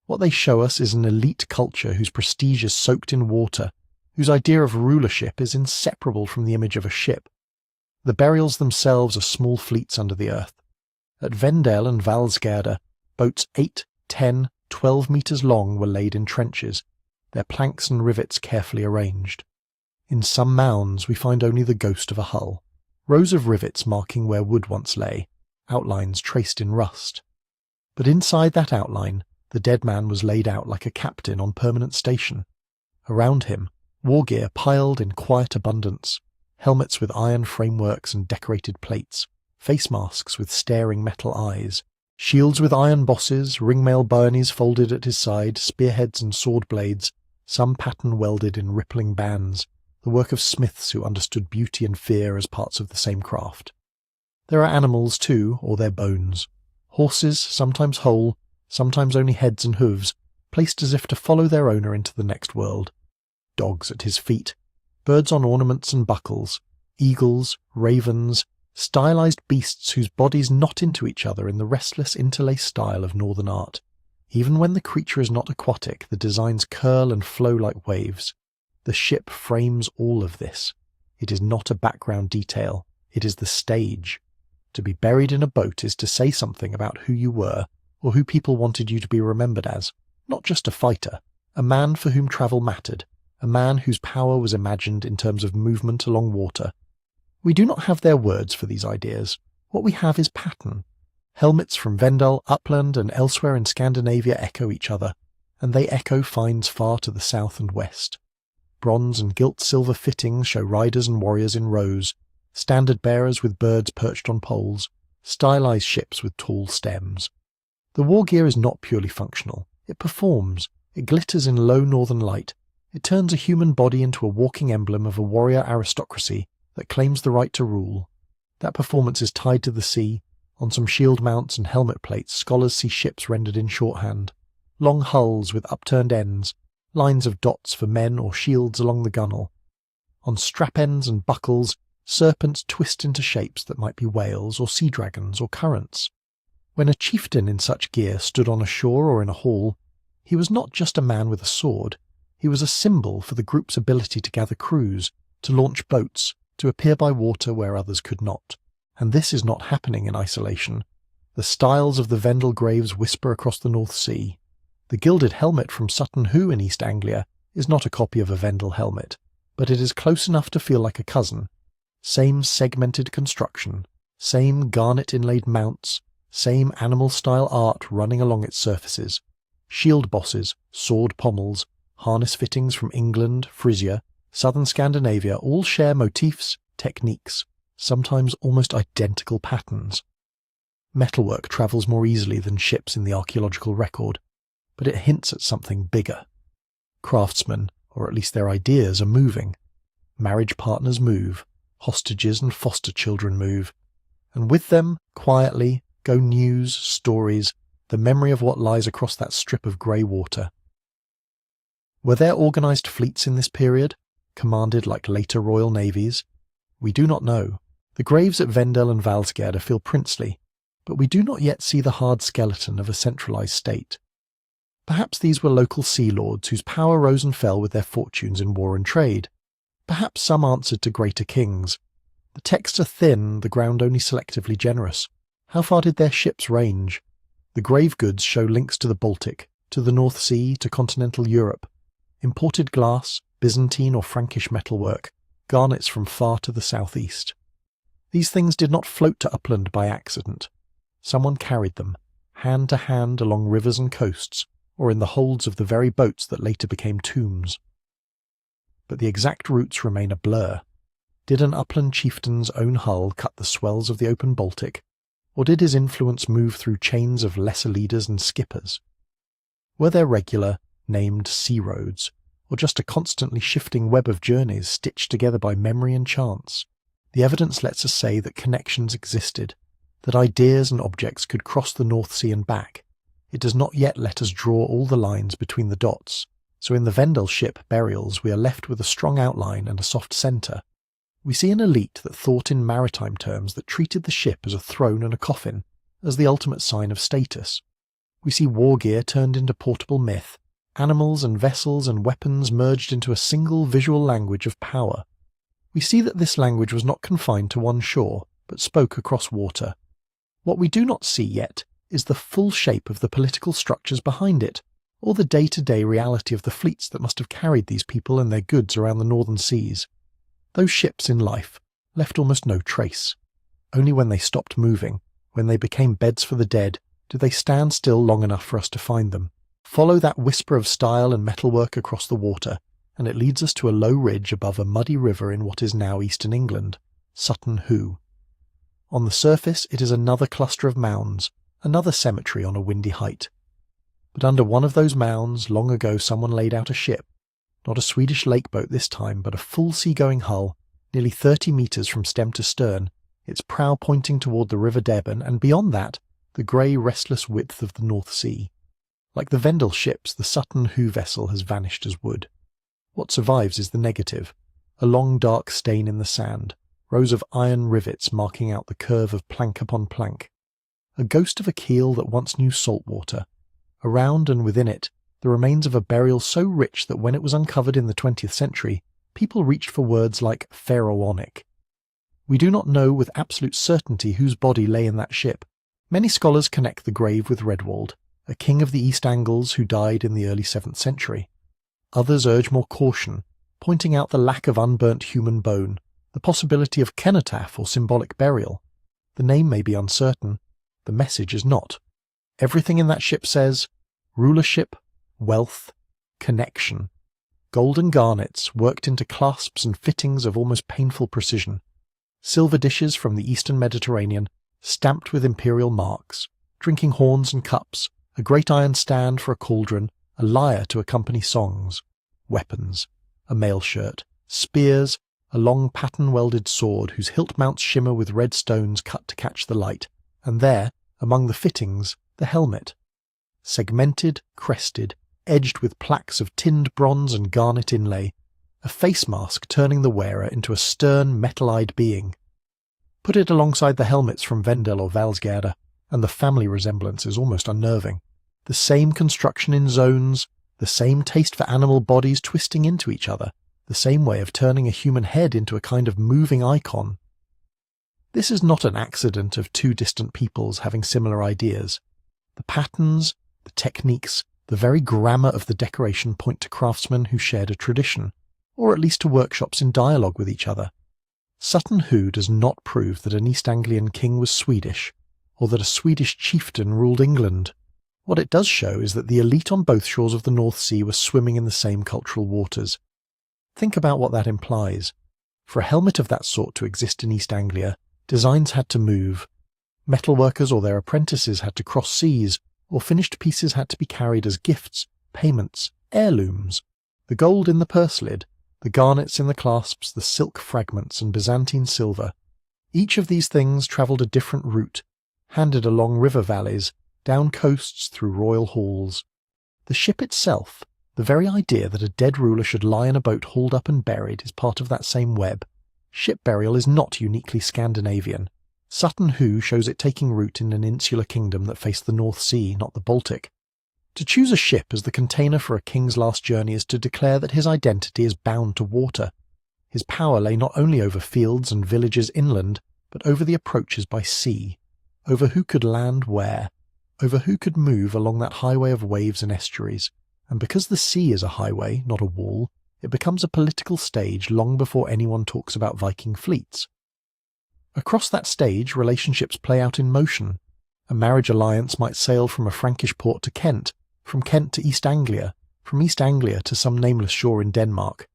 What they show us is an elite culture whose prestige is soaked in water, whose idea of rulership is inseparable from the image of a ship. The burials themselves are small fleets under the earth. At Vendel and Kvalsund, boats 8, 10, 12 metres long were laid in trenches, their planks and rivets carefully arranged. In some mounds we find only the ghost of a hull, rows of rivets marking where wood once lay, outlines traced in rust. But inside that outline, the dead man was laid out like a captain on permanent station. Around him, war gear piled in quiet abundance, helmets with iron frameworks and decorated plates, face masks with staring metal eyes, shields with iron bosses, ringmail byrnies folded at his side, spearheads and sword blades, some pattern welded in rippling bands, the work of smiths who understood beauty and fear as parts of the same craft. There are animals too, or their bones. Horses, sometimes whole, sometimes only heads and hooves, placed as if to follow their owner into the next world. Dogs at his feet, birds on ornaments and buckles, eagles, ravens, stylized beasts whose bodies knot into each other in the restless interlaced style of northern art. Even when the creature is not aquatic, the designs curl and flow like waves. The ship frames all of this. It is not a background detail, it is the stage. To be buried in a boat is to say something about who you were, or who people wanted you to be remembered as. Not just a fighter, a man for whom travel mattered, a man whose power was imagined in terms of movement along water. We do not have their words for these ideas. What we have is pattern. Helmets from Vendel, Upland, and elsewhere in Scandinavia echo each other, and they echo finds far to the south and west. Bronze and gilt silver fittings show riders and warriors in rows, standard bearers with birds perched on poles, stylized ships with tall stems. The war gear is not purely functional. It performs. It glitters in low northern light. It turns a human body into a walking emblem of a warrior aristocracy that claims the right to rule. That performance is tied to the sea. On some shield mounts and helmet plates, scholars see ships rendered in shorthand. Long hulls with upturned ends, lines of dots for men or shields along the gunwale. On strap ends and buckles, serpents twist into shapes that might be whales or sea dragons or currents. When a chieftain in such gear stood on a shore or in a hall, he was not just a man with a sword, he was a symbol for the group's ability to gather crews, to launch boats, to appear by water where others could not. And this is not happening in isolation. The styles of the Vendel graves whisper across the North Sea. The gilded helmet from Sutton Hoo in East Anglia is not a copy of a Vendel helmet, but it is close enough to feel like a cousin. Same segmented construction, same garnet-inlaid mounts, same animal-style art running along its surfaces. Shield bosses, sword pommels, harness fittings from England, Frisia, southern Scandinavia all share motifs, techniques, sometimes almost identical patterns. Metalwork travels more easily than ships in the archaeological record, but it hints at something bigger. Craftsmen, or at least their ideas, are moving. Marriage partners move, hostages and foster children move, and with them, quietly, go news, stories, the memory of what lies across that strip of grey water. Were there organised fleets in this period, commanded like later royal navies? We do not know. The graves at Vendel and Kvalsund feel princely, but we do not yet see the hard skeleton of a centralised state. Perhaps these were local sea lords whose power rose and fell with their fortunes in war and trade. Perhaps some answered to greater kings. The texts are thin, the ground only selectively generous. How far did their ships range? The grave goods show links to the Baltic, to the North Sea, to continental Europe. Imported glass, Byzantine or Frankish metalwork, garnets from far to the southeast. These things did not float to Upland by accident. Someone carried them, hand to hand along rivers and coasts, or in the holds of the very boats that later became tombs. But the exact routes remain a blur. Did an Upland chieftain's own hull cut the swells of the open Baltic, or did his influence move through chains of lesser leaders and skippers? Were there regular, named sea roads, or just a constantly shifting web of journeys stitched together by memory and chance? The evidence lets us say that connections existed, that ideas and objects could cross the North Sea and back. It does not yet let us draw all the lines between the dots, so in the Vendel ship burials we are left with a strong outline and a soft centre. We see an elite that thought in maritime terms, that treated the ship as a throne and a coffin, as the ultimate sign of status. We see war gear turned into portable myth, animals and vessels and weapons merged into a single visual language of power. We see that this language was not confined to one shore, but spoke across water. What we do not see yet is the full shape of the political structures behind it, or the day-to-day reality of the fleets that must have carried these people and their goods around the northern seas. Those ships in life left almost no trace. Only when they stopped moving, when they became beds for the dead, did they stand still long enough for us to find them. Follow that whisper of style and metalwork across the water, and it leads us to a low ridge above a muddy river in what is now eastern England, Sutton Hoo. On the surface it is another cluster of mounds, another cemetery on a windy height. But under one of those mounds, long ago someone laid out a ship, not a Swedish lake boat this time, but a full seagoing hull, nearly 30 metres from stem to stern, its prow pointing toward the River Deben, and beyond that, the grey restless width of the North Sea. Like the Vendel ships, the Sutton Hoo vessel has vanished as wood. What survives is the negative, a long dark stain in the sand, rows of iron rivets marking out the curve of plank upon plank. A ghost of a keel that once knew salt water. Around and within it, the remains of a burial so rich that when it was uncovered in the 20th century, people reached for words like pharaonic. We do not know with absolute certainty whose body lay in that ship. Many scholars connect the grave with Redwald, a king of the East Angles who died in the early 7th century. Others urge more caution, pointing out the lack of unburnt human bone, the possibility of cenotaph or symbolic burial. The name may be uncertain, the message is not. Everything in that ship says rulership, wealth, connection. Gold and garnets worked into clasps and fittings of almost painful precision. Silver dishes from the eastern Mediterranean, stamped with imperial marks, drinking horns and cups, a great iron stand for a cauldron, a lyre to accompany songs, weapons, a mail shirt, spears, a long pattern-welded sword whose hilt mounts shimmer with red stones cut to catch the light, and there, among the fittings, the helmet. Segmented, crested, edged with plaques of tinned bronze and garnet inlay, a face mask turning the wearer into a stern, metal-eyed being. Put it alongside the helmets from Vendel or Valsgärde, and the family resemblance is almost unnerving. The same construction in zones, the same taste for animal bodies twisting into each other, the same way of turning a human head into a kind of moving icon. This is not an accident of two distant peoples having similar ideas. The patterns, the techniques, the very grammar of the decoration point to craftsmen who shared a tradition, or at least to workshops in dialogue with each other. Sutton Hoo does not prove that an East Anglian king was Swedish, or that a Swedish chieftain ruled England. What it does show is that the elite on both shores of the North Sea were swimming in the same cultural waters. Think about what that implies. For a helmet of that sort to exist in East Anglia, designs had to move. Metalworkers or their apprentices had to cross seas, or finished pieces had to be carried as gifts, payments, heirlooms. The gold in the purse lid, the garnets in the clasps, the silk fragments and Byzantine silver. Each of these things travelled a different route, handed along river valleys, down coasts through royal halls. The ship itself, the very idea that a dead ruler should lie in a boat hauled up and buried, is part of that same web. Ship burial is not uniquely Scandinavian. Sutton Hoo shows it taking root in an insular kingdom that faced the North Sea, not the Baltic. To choose a ship as the container for a king's last journey is to declare that his identity is bound to water. His power lay not only over fields and villages inland, but over the approaches by sea, over who could land where, over who could move along that highway of waves and estuaries. And because the sea is a highway, not a wall, it becomes a political stage long before anyone talks about Viking fleets. Across that stage, relationships play out in motion. A marriage alliance might sail from a Frankish port to Kent, from Kent to East Anglia, from East Anglia to some nameless shore in Denmark.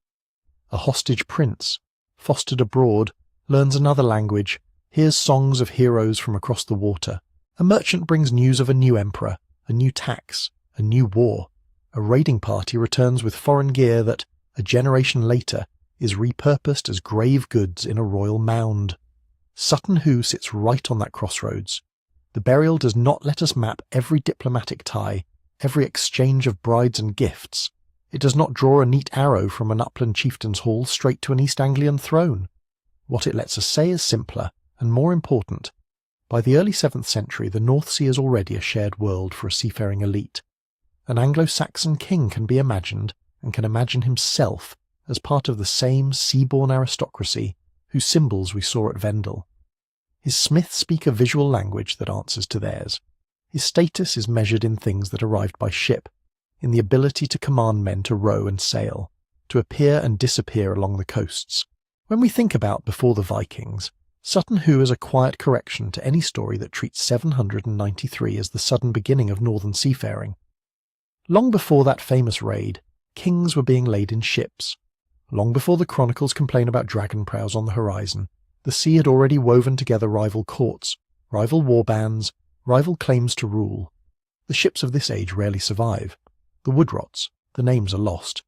A hostage prince, fostered abroad, learns another language, hears songs of heroes from across the water. A merchant brings news of a new emperor, a new tax, a new war. A raiding party returns with foreign gear that, a generation later, is repurposed as grave goods in a royal mound. Sutton Hoo sits right on that crossroads. The burial does not let us map every diplomatic tie, every exchange of brides and gifts. It does not draw a neat arrow from an upland chieftain's hall straight to an East Anglian throne. What it lets us say is simpler, and more important. By the early 7th century, the North Sea is already a shared world for a seafaring elite. An Anglo-Saxon king can be imagined, and can imagine himself, as part of the same sea-born aristocracy whose symbols we saw at Vendel. His smiths speak a visual language that answers to theirs. His status is measured in things that arrived by ship, in the ability to command men to row and sail, to appear and disappear along the coasts. When we think about before the Vikings, Sutton Hoo is a quiet correction to any story that treats 793 as the sudden beginning of northern seafaring. Long before that famous raid, kings were being laid in ships. Long before the chronicles complain about dragon prows on the horizon, the sea had already woven together rival courts, rival warbands, rival claims to rule. The ships of this age rarely survive. The wood rots, the names are lost.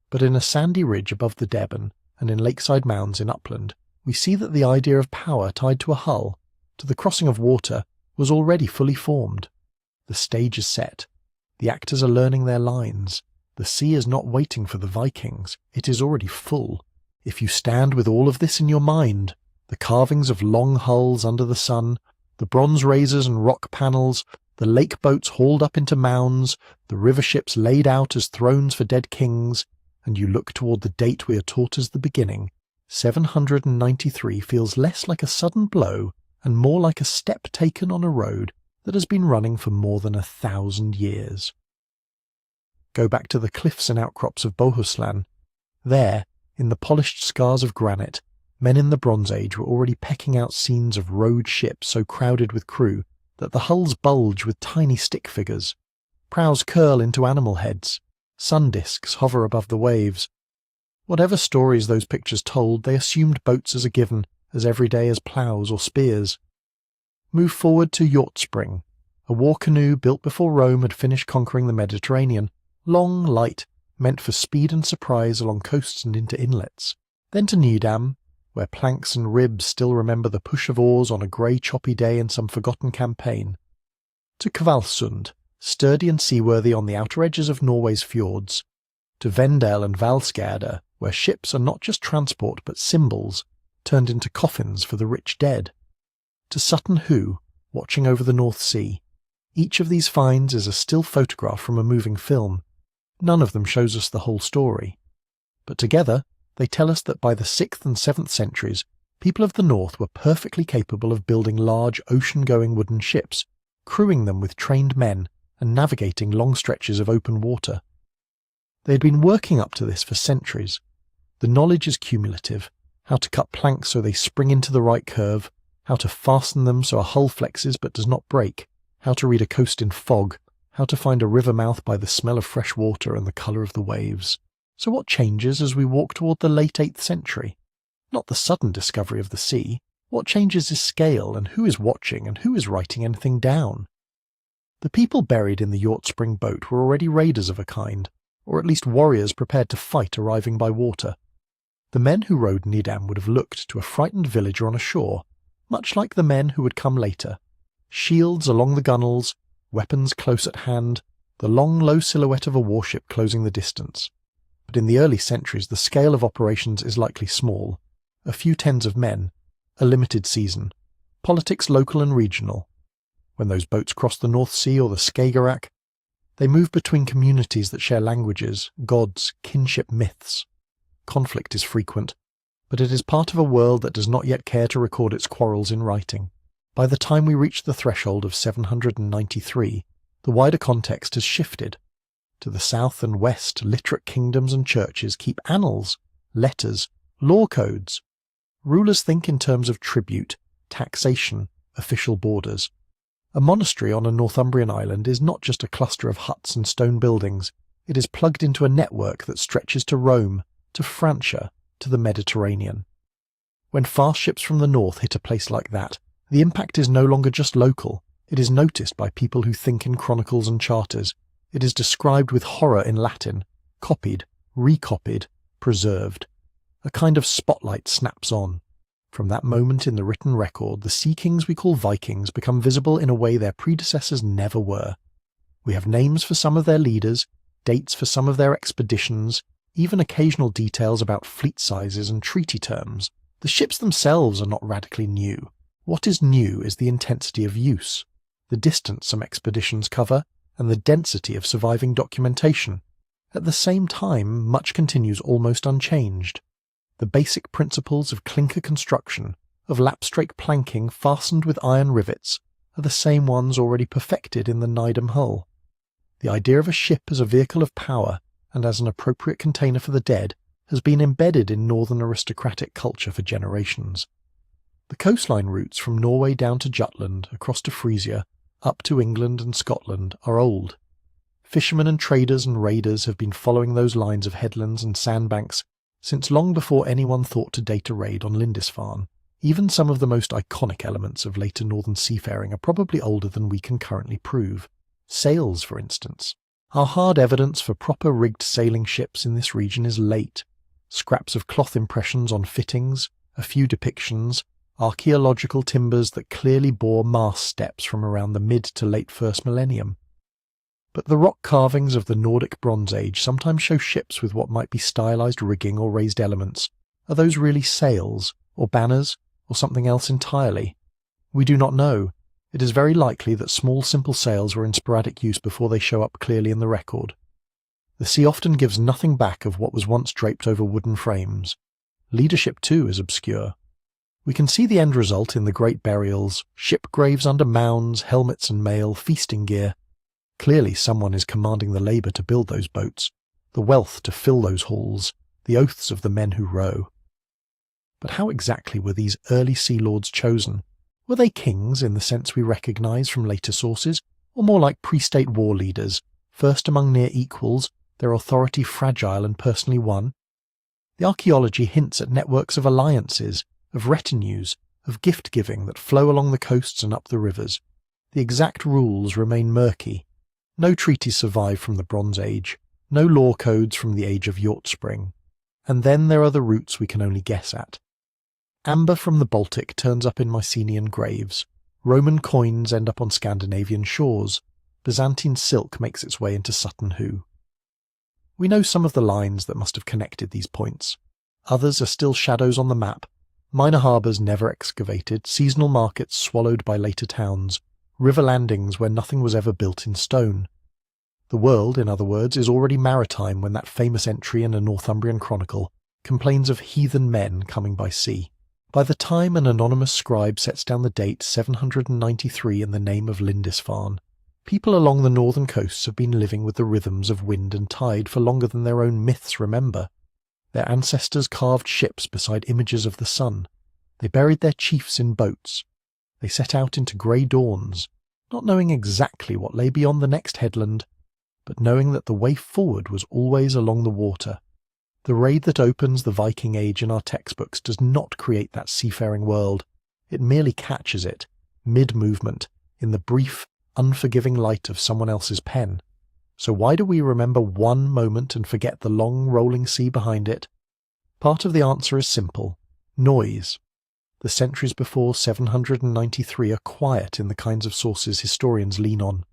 But in a sandy ridge above the Devon and in lakeside mounds in upland, we see that the idea of power tied to a hull, to the crossing of water, was already fully formed. The stage is set. The actors are learning their lines. The sea is not waiting for the Vikings. It is already full. If you stand with all of this in your mind, the carvings of long hulls under the sun, the bronze razors and rock panels, the lake boats hauled up into mounds, the river ships laid out as thrones for dead kings, and you look toward the date we are taught as the beginning, 793 feels less like a sudden blow and more like a step taken on a road that has been running for more than 1,000 years. Go back to the cliffs and outcrops of Bohuslän. There, in the polished scars of granite, men in the Bronze Age were already pecking out scenes of rowed ships so crowded with crew that the hulls bulge with tiny stick figures. Prows curl into animal heads. Sun discs hover above the waves. Whatever stories those pictures told, they assumed boats as a given, as everyday as ploughs or spears. Move forward to Hjortspring, a war canoe built before Rome had finished conquering the Mediterranean, long, light, meant for speed and surprise along coasts and into inlets. Then to Nydam, where planks and ribs still remember the push of oars on a grey choppy day in some forgotten campaign. To Kvalsund, sturdy and seaworthy on the outer edges of Norway's fjords. To Vendel and Hvalsgärde, where ships are not just transport but symbols, turned into coffins for the rich dead. To Sutton Hoo, watching over the North Sea. Each of these finds is a still photograph from a moving film. None of them shows us the whole story. But together, they tell us that by the 6th and 7th centuries, people of the north were perfectly capable of building large ocean-going wooden ships, crewing them with trained men, and navigating long stretches of open water. They had been working up to this for centuries. The knowledge is cumulative: how to cut planks so they spring into the right curve, how to fasten them so a hull flexes but does not break, how to read a coast in fog, how to find a river mouth by the smell of fresh water and the colour of the waves. So what changes as we walk toward the late 8th century? Not the sudden discovery of the sea. What changes is scale, and who is watching and who is writing anything down? The people buried in the Hjortspring boat were already raiders of a kind, or at least warriors prepared to fight arriving by water. The men who rowed Nydam would have looked to a frightened villager on a shore, much like the men who would come later. Shields along the gunwales, weapons close at hand, the long low silhouette of a warship closing the distance. But in the early centuries the scale of operations is likely small. A few tens of men, a limited season, politics local and regional. When those boats cross the North Sea or the Skagerrak, they move between communities that share languages, gods, kinship myths. Conflict is frequent, but it is part of a world that does not yet care to record its quarrels in writing. By the time we reach the threshold of 793, the wider context has shifted. To the south and west, literate kingdoms and churches keep annals, letters, law codes. Rulers think in terms of tribute, taxation, official borders. A monastery on a Northumbrian island is not just a cluster of huts and stone buildings. It is plugged into a network that stretches to Rome, to Francia, to the Mediterranean. When fast ships from the north hit a place like that, the impact is no longer just local. It is noticed by people who think in chronicles and charters. It is described with horror in Latin, copied, recopied, preserved. A kind of spotlight snaps on. From that moment in the written record, the sea kings we call Vikings become visible in a way their predecessors never were. We have names for some of their leaders, dates for some of their expeditions, even occasional details about fleet sizes and treaty terms. The ships themselves are not radically new. What is new is the intensity of use, the distance some expeditions cover, and the density of surviving documentation. At the same time, much continues almost unchanged. The basic principles of clinker construction, of lapstrake planking fastened with iron rivets, are the same ones already perfected in the Nydam hull. The idea of a ship as a vehicle of power and as an appropriate container for the dead has been embedded in northern aristocratic culture for generations. The coastline routes from Norway down to Jutland, across to Frisia, up to England and Scotland are old. Fishermen and traders and raiders have been following those lines of headlands and sandbanks since long before anyone thought to date a raid on Lindisfarne. Even some of the most iconic elements of later northern seafaring are probably older than we can currently prove. Sails, for instance. Our hard evidence for proper rigged sailing ships in this region is late. Scraps of cloth impressions on fittings, a few depictions, archaeological timbers that clearly bore mast steps from around the mid to late first millennium. But the rock carvings of the Nordic Bronze Age sometimes show ships with what might be stylized rigging or raised elements. Are those really sails, or banners, or something else entirely? We do not know. It is very likely that small simple sails were in sporadic use before they show up clearly in the record. The sea often gives nothing back of what was once draped over wooden frames. Leadership, too, is obscure. We can see the end result in the great burials, ship graves under mounds, helmets and mail, feasting gear. Clearly someone is commanding the labour to build those boats, the wealth to fill those halls, the oaths of the men who row. But how exactly were these early sea lords chosen? Were they kings in the sense we recognise from later sources, or more like pre-state war leaders, first among near equals, their authority fragile and personally won? The archaeology hints at networks of alliances, of retinues, of gift-giving that flow along the coasts and up the rivers. The exact rules remain murky. No treaties survive from the Bronze Age, no law codes from the age of Hjortspring. And then there are the routes we can only guess at. Amber from the Baltic turns up in Mycenaean graves. Roman coins end up on Scandinavian shores. Byzantine silk makes its way into Sutton Hoo. We know some of the lines that must have connected these points. Others are still shadows on the map. Minor harbours never excavated, seasonal markets swallowed by later towns, river landings where nothing was ever built in stone. The world, in other words, is already maritime when that famous entry in a Northumbrian chronicle complains of heathen men coming by sea. By the time an anonymous scribe sets down the date 793 in the name of Lindisfarne, people along the northern coasts have been living with the rhythms of wind and tide for longer than their own myths remember. Their ancestors carved ships beside images of the sun. They buried their chiefs in boats. They set out into grey dawns, not knowing exactly what lay beyond the next headland, but knowing that the way forward was always along the water. The raid that opens the Viking Age in our textbooks does not create that seafaring world. It merely catches it, mid-movement, in the brief, unforgiving light of someone else's pen. So why do we remember one moment and forget the long rolling sea behind it? Part of the answer is simple: noise. The centuries before 793 are quiet in the kinds of sources historians lean on.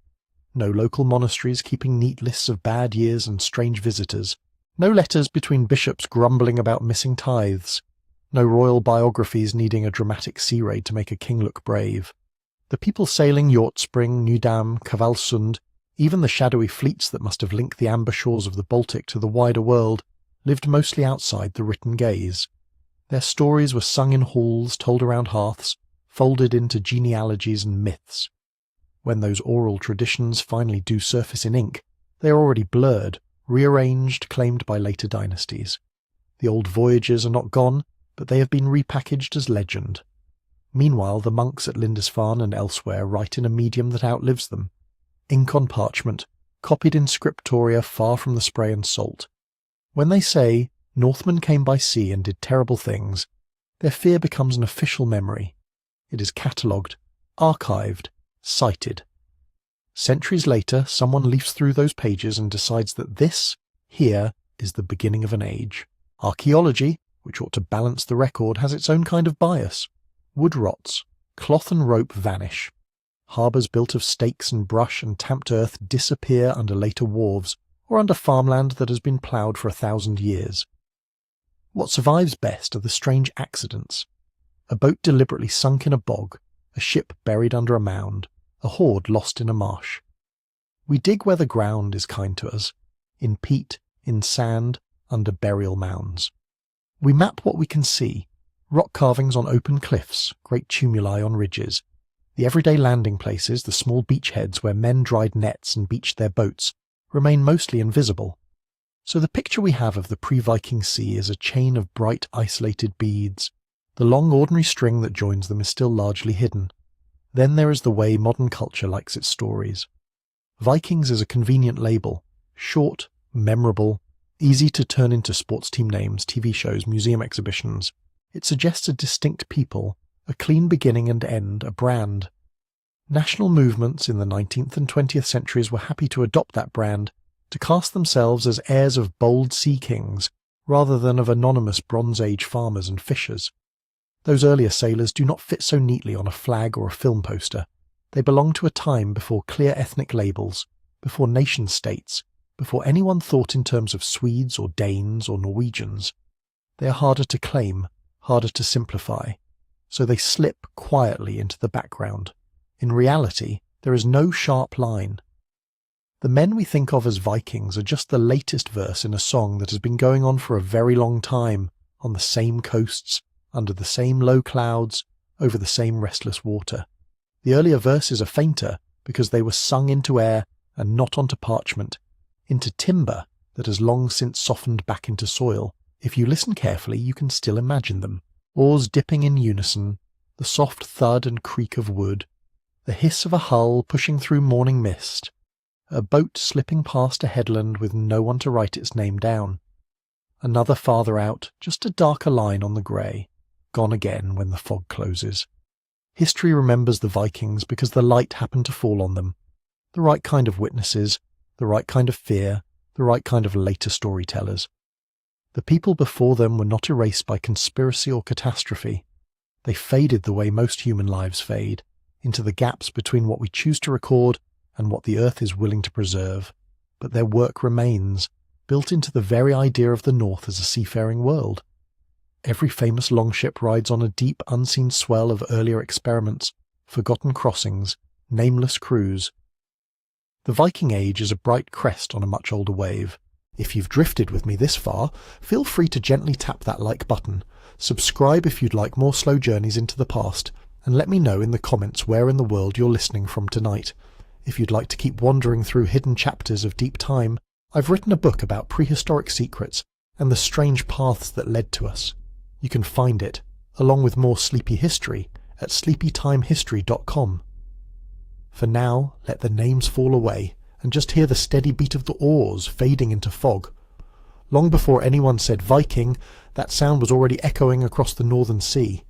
No local monasteries keeping neat lists of bad years and strange visitors. No letters between bishops grumbling about missing tithes. No royal biographies needing a dramatic sea raid to make a king look brave. The people sailing Hjortspring, Nydam, Kvalsund, even the shadowy fleets that must have linked the amber shores of the Baltic to the wider world, lived mostly outside the written gaze. Their stories were sung in halls, told around hearths, folded into genealogies and myths. When those oral traditions finally do surface in ink, they are already blurred, rearranged, claimed by later dynasties. The old voyages are not gone, but they have been repackaged as legend. Meanwhile, the monks at Lindisfarne and elsewhere write in a medium that outlives them. Ink on parchment, copied in scriptoria far from the spray and salt. When they say, Northmen came by sea and did terrible things, their fear becomes an official memory. It is catalogued, archived, cited. Centuries later, someone leafs through those pages and decides that this, here, is the beginning of an age. Archaeology, which ought to balance the record, has its own kind of bias. Wood rots, cloth and rope vanish. Harbours built of stakes and brush and tamped earth disappear under later wharves, or under farmland that has been ploughed for 1,000 years. What survives best are the strange accidents. A boat deliberately sunk in a bog, a ship buried under a mound, a hoard lost in a marsh. We dig where the ground is kind to us, in peat, in sand, under burial mounds. We map what we can see, rock carvings on open cliffs, great tumuli on ridges, the everyday landing places, the small beachheads where men dried nets and beached their boats, remain mostly invisible. So the picture we have of the pre-Viking sea is a chain of bright isolated beads. The long ordinary string that joins them is still largely hidden. Then there is the way modern culture likes its stories. Vikings is a convenient label, short, memorable, easy to turn into sports team names, TV shows, museum exhibitions. It suggests a distinct people, a clean beginning and end, a brand. National movements in the 19th and 20th centuries were happy to adopt that brand, to cast themselves as heirs of bold sea kings, rather than of anonymous Bronze Age farmers and fishers. Those earlier sailors do not fit so neatly on a flag or a film poster. They belong to a time before clear ethnic labels, before nation-states, before anyone thought in terms of Swedes or Danes or Norwegians. They are harder to claim, harder to simplify, so they slip quietly into the background. In reality, there is no sharp line. The men we think of as Vikings are just the latest verse in a song that has been going on for a very long time, on the same coasts, under the same low clouds, over the same restless water. The earlier verses are fainter because they were sung into air and not onto parchment, into timber that has long since softened back into soil. If you listen carefully, you can still imagine them. Oars dipping in unison, the soft thud and creak of wood, the hiss of a hull pushing through morning mist, a boat slipping past a headland with no one to write its name down. Another farther out, just a darker line on the grey, gone again when the fog closes. History remembers the Vikings because the light happened to fall on them. The right kind of witnesses, the right kind of fear, the right kind of later storytellers. The people before them were not erased by conspiracy or catastrophe. They faded the way most human lives fade, into the gaps between what we choose to record and what the earth is willing to preserve. But their work remains, built into the very idea of the North as a seafaring world. Every famous longship rides on a deep unseen swell of earlier experiments, forgotten crossings, nameless crews. The Viking Age is a bright crest on a much older wave. If you've drifted with me this far, feel free to gently tap that like button, subscribe if you'd like more slow journeys into the past, and let me know in the comments where in the world you're listening from tonight. If you'd like to keep wandering through hidden chapters of deep time, I've written a book about prehistoric secrets and the strange paths that led to us. You can find it, along with more sleepy history, at sleepytimehistory.com. For now, let the names fall away, and just hear the steady beat of the oars fading into fog. Long before anyone said Viking, that sound was already echoing across the northern sea.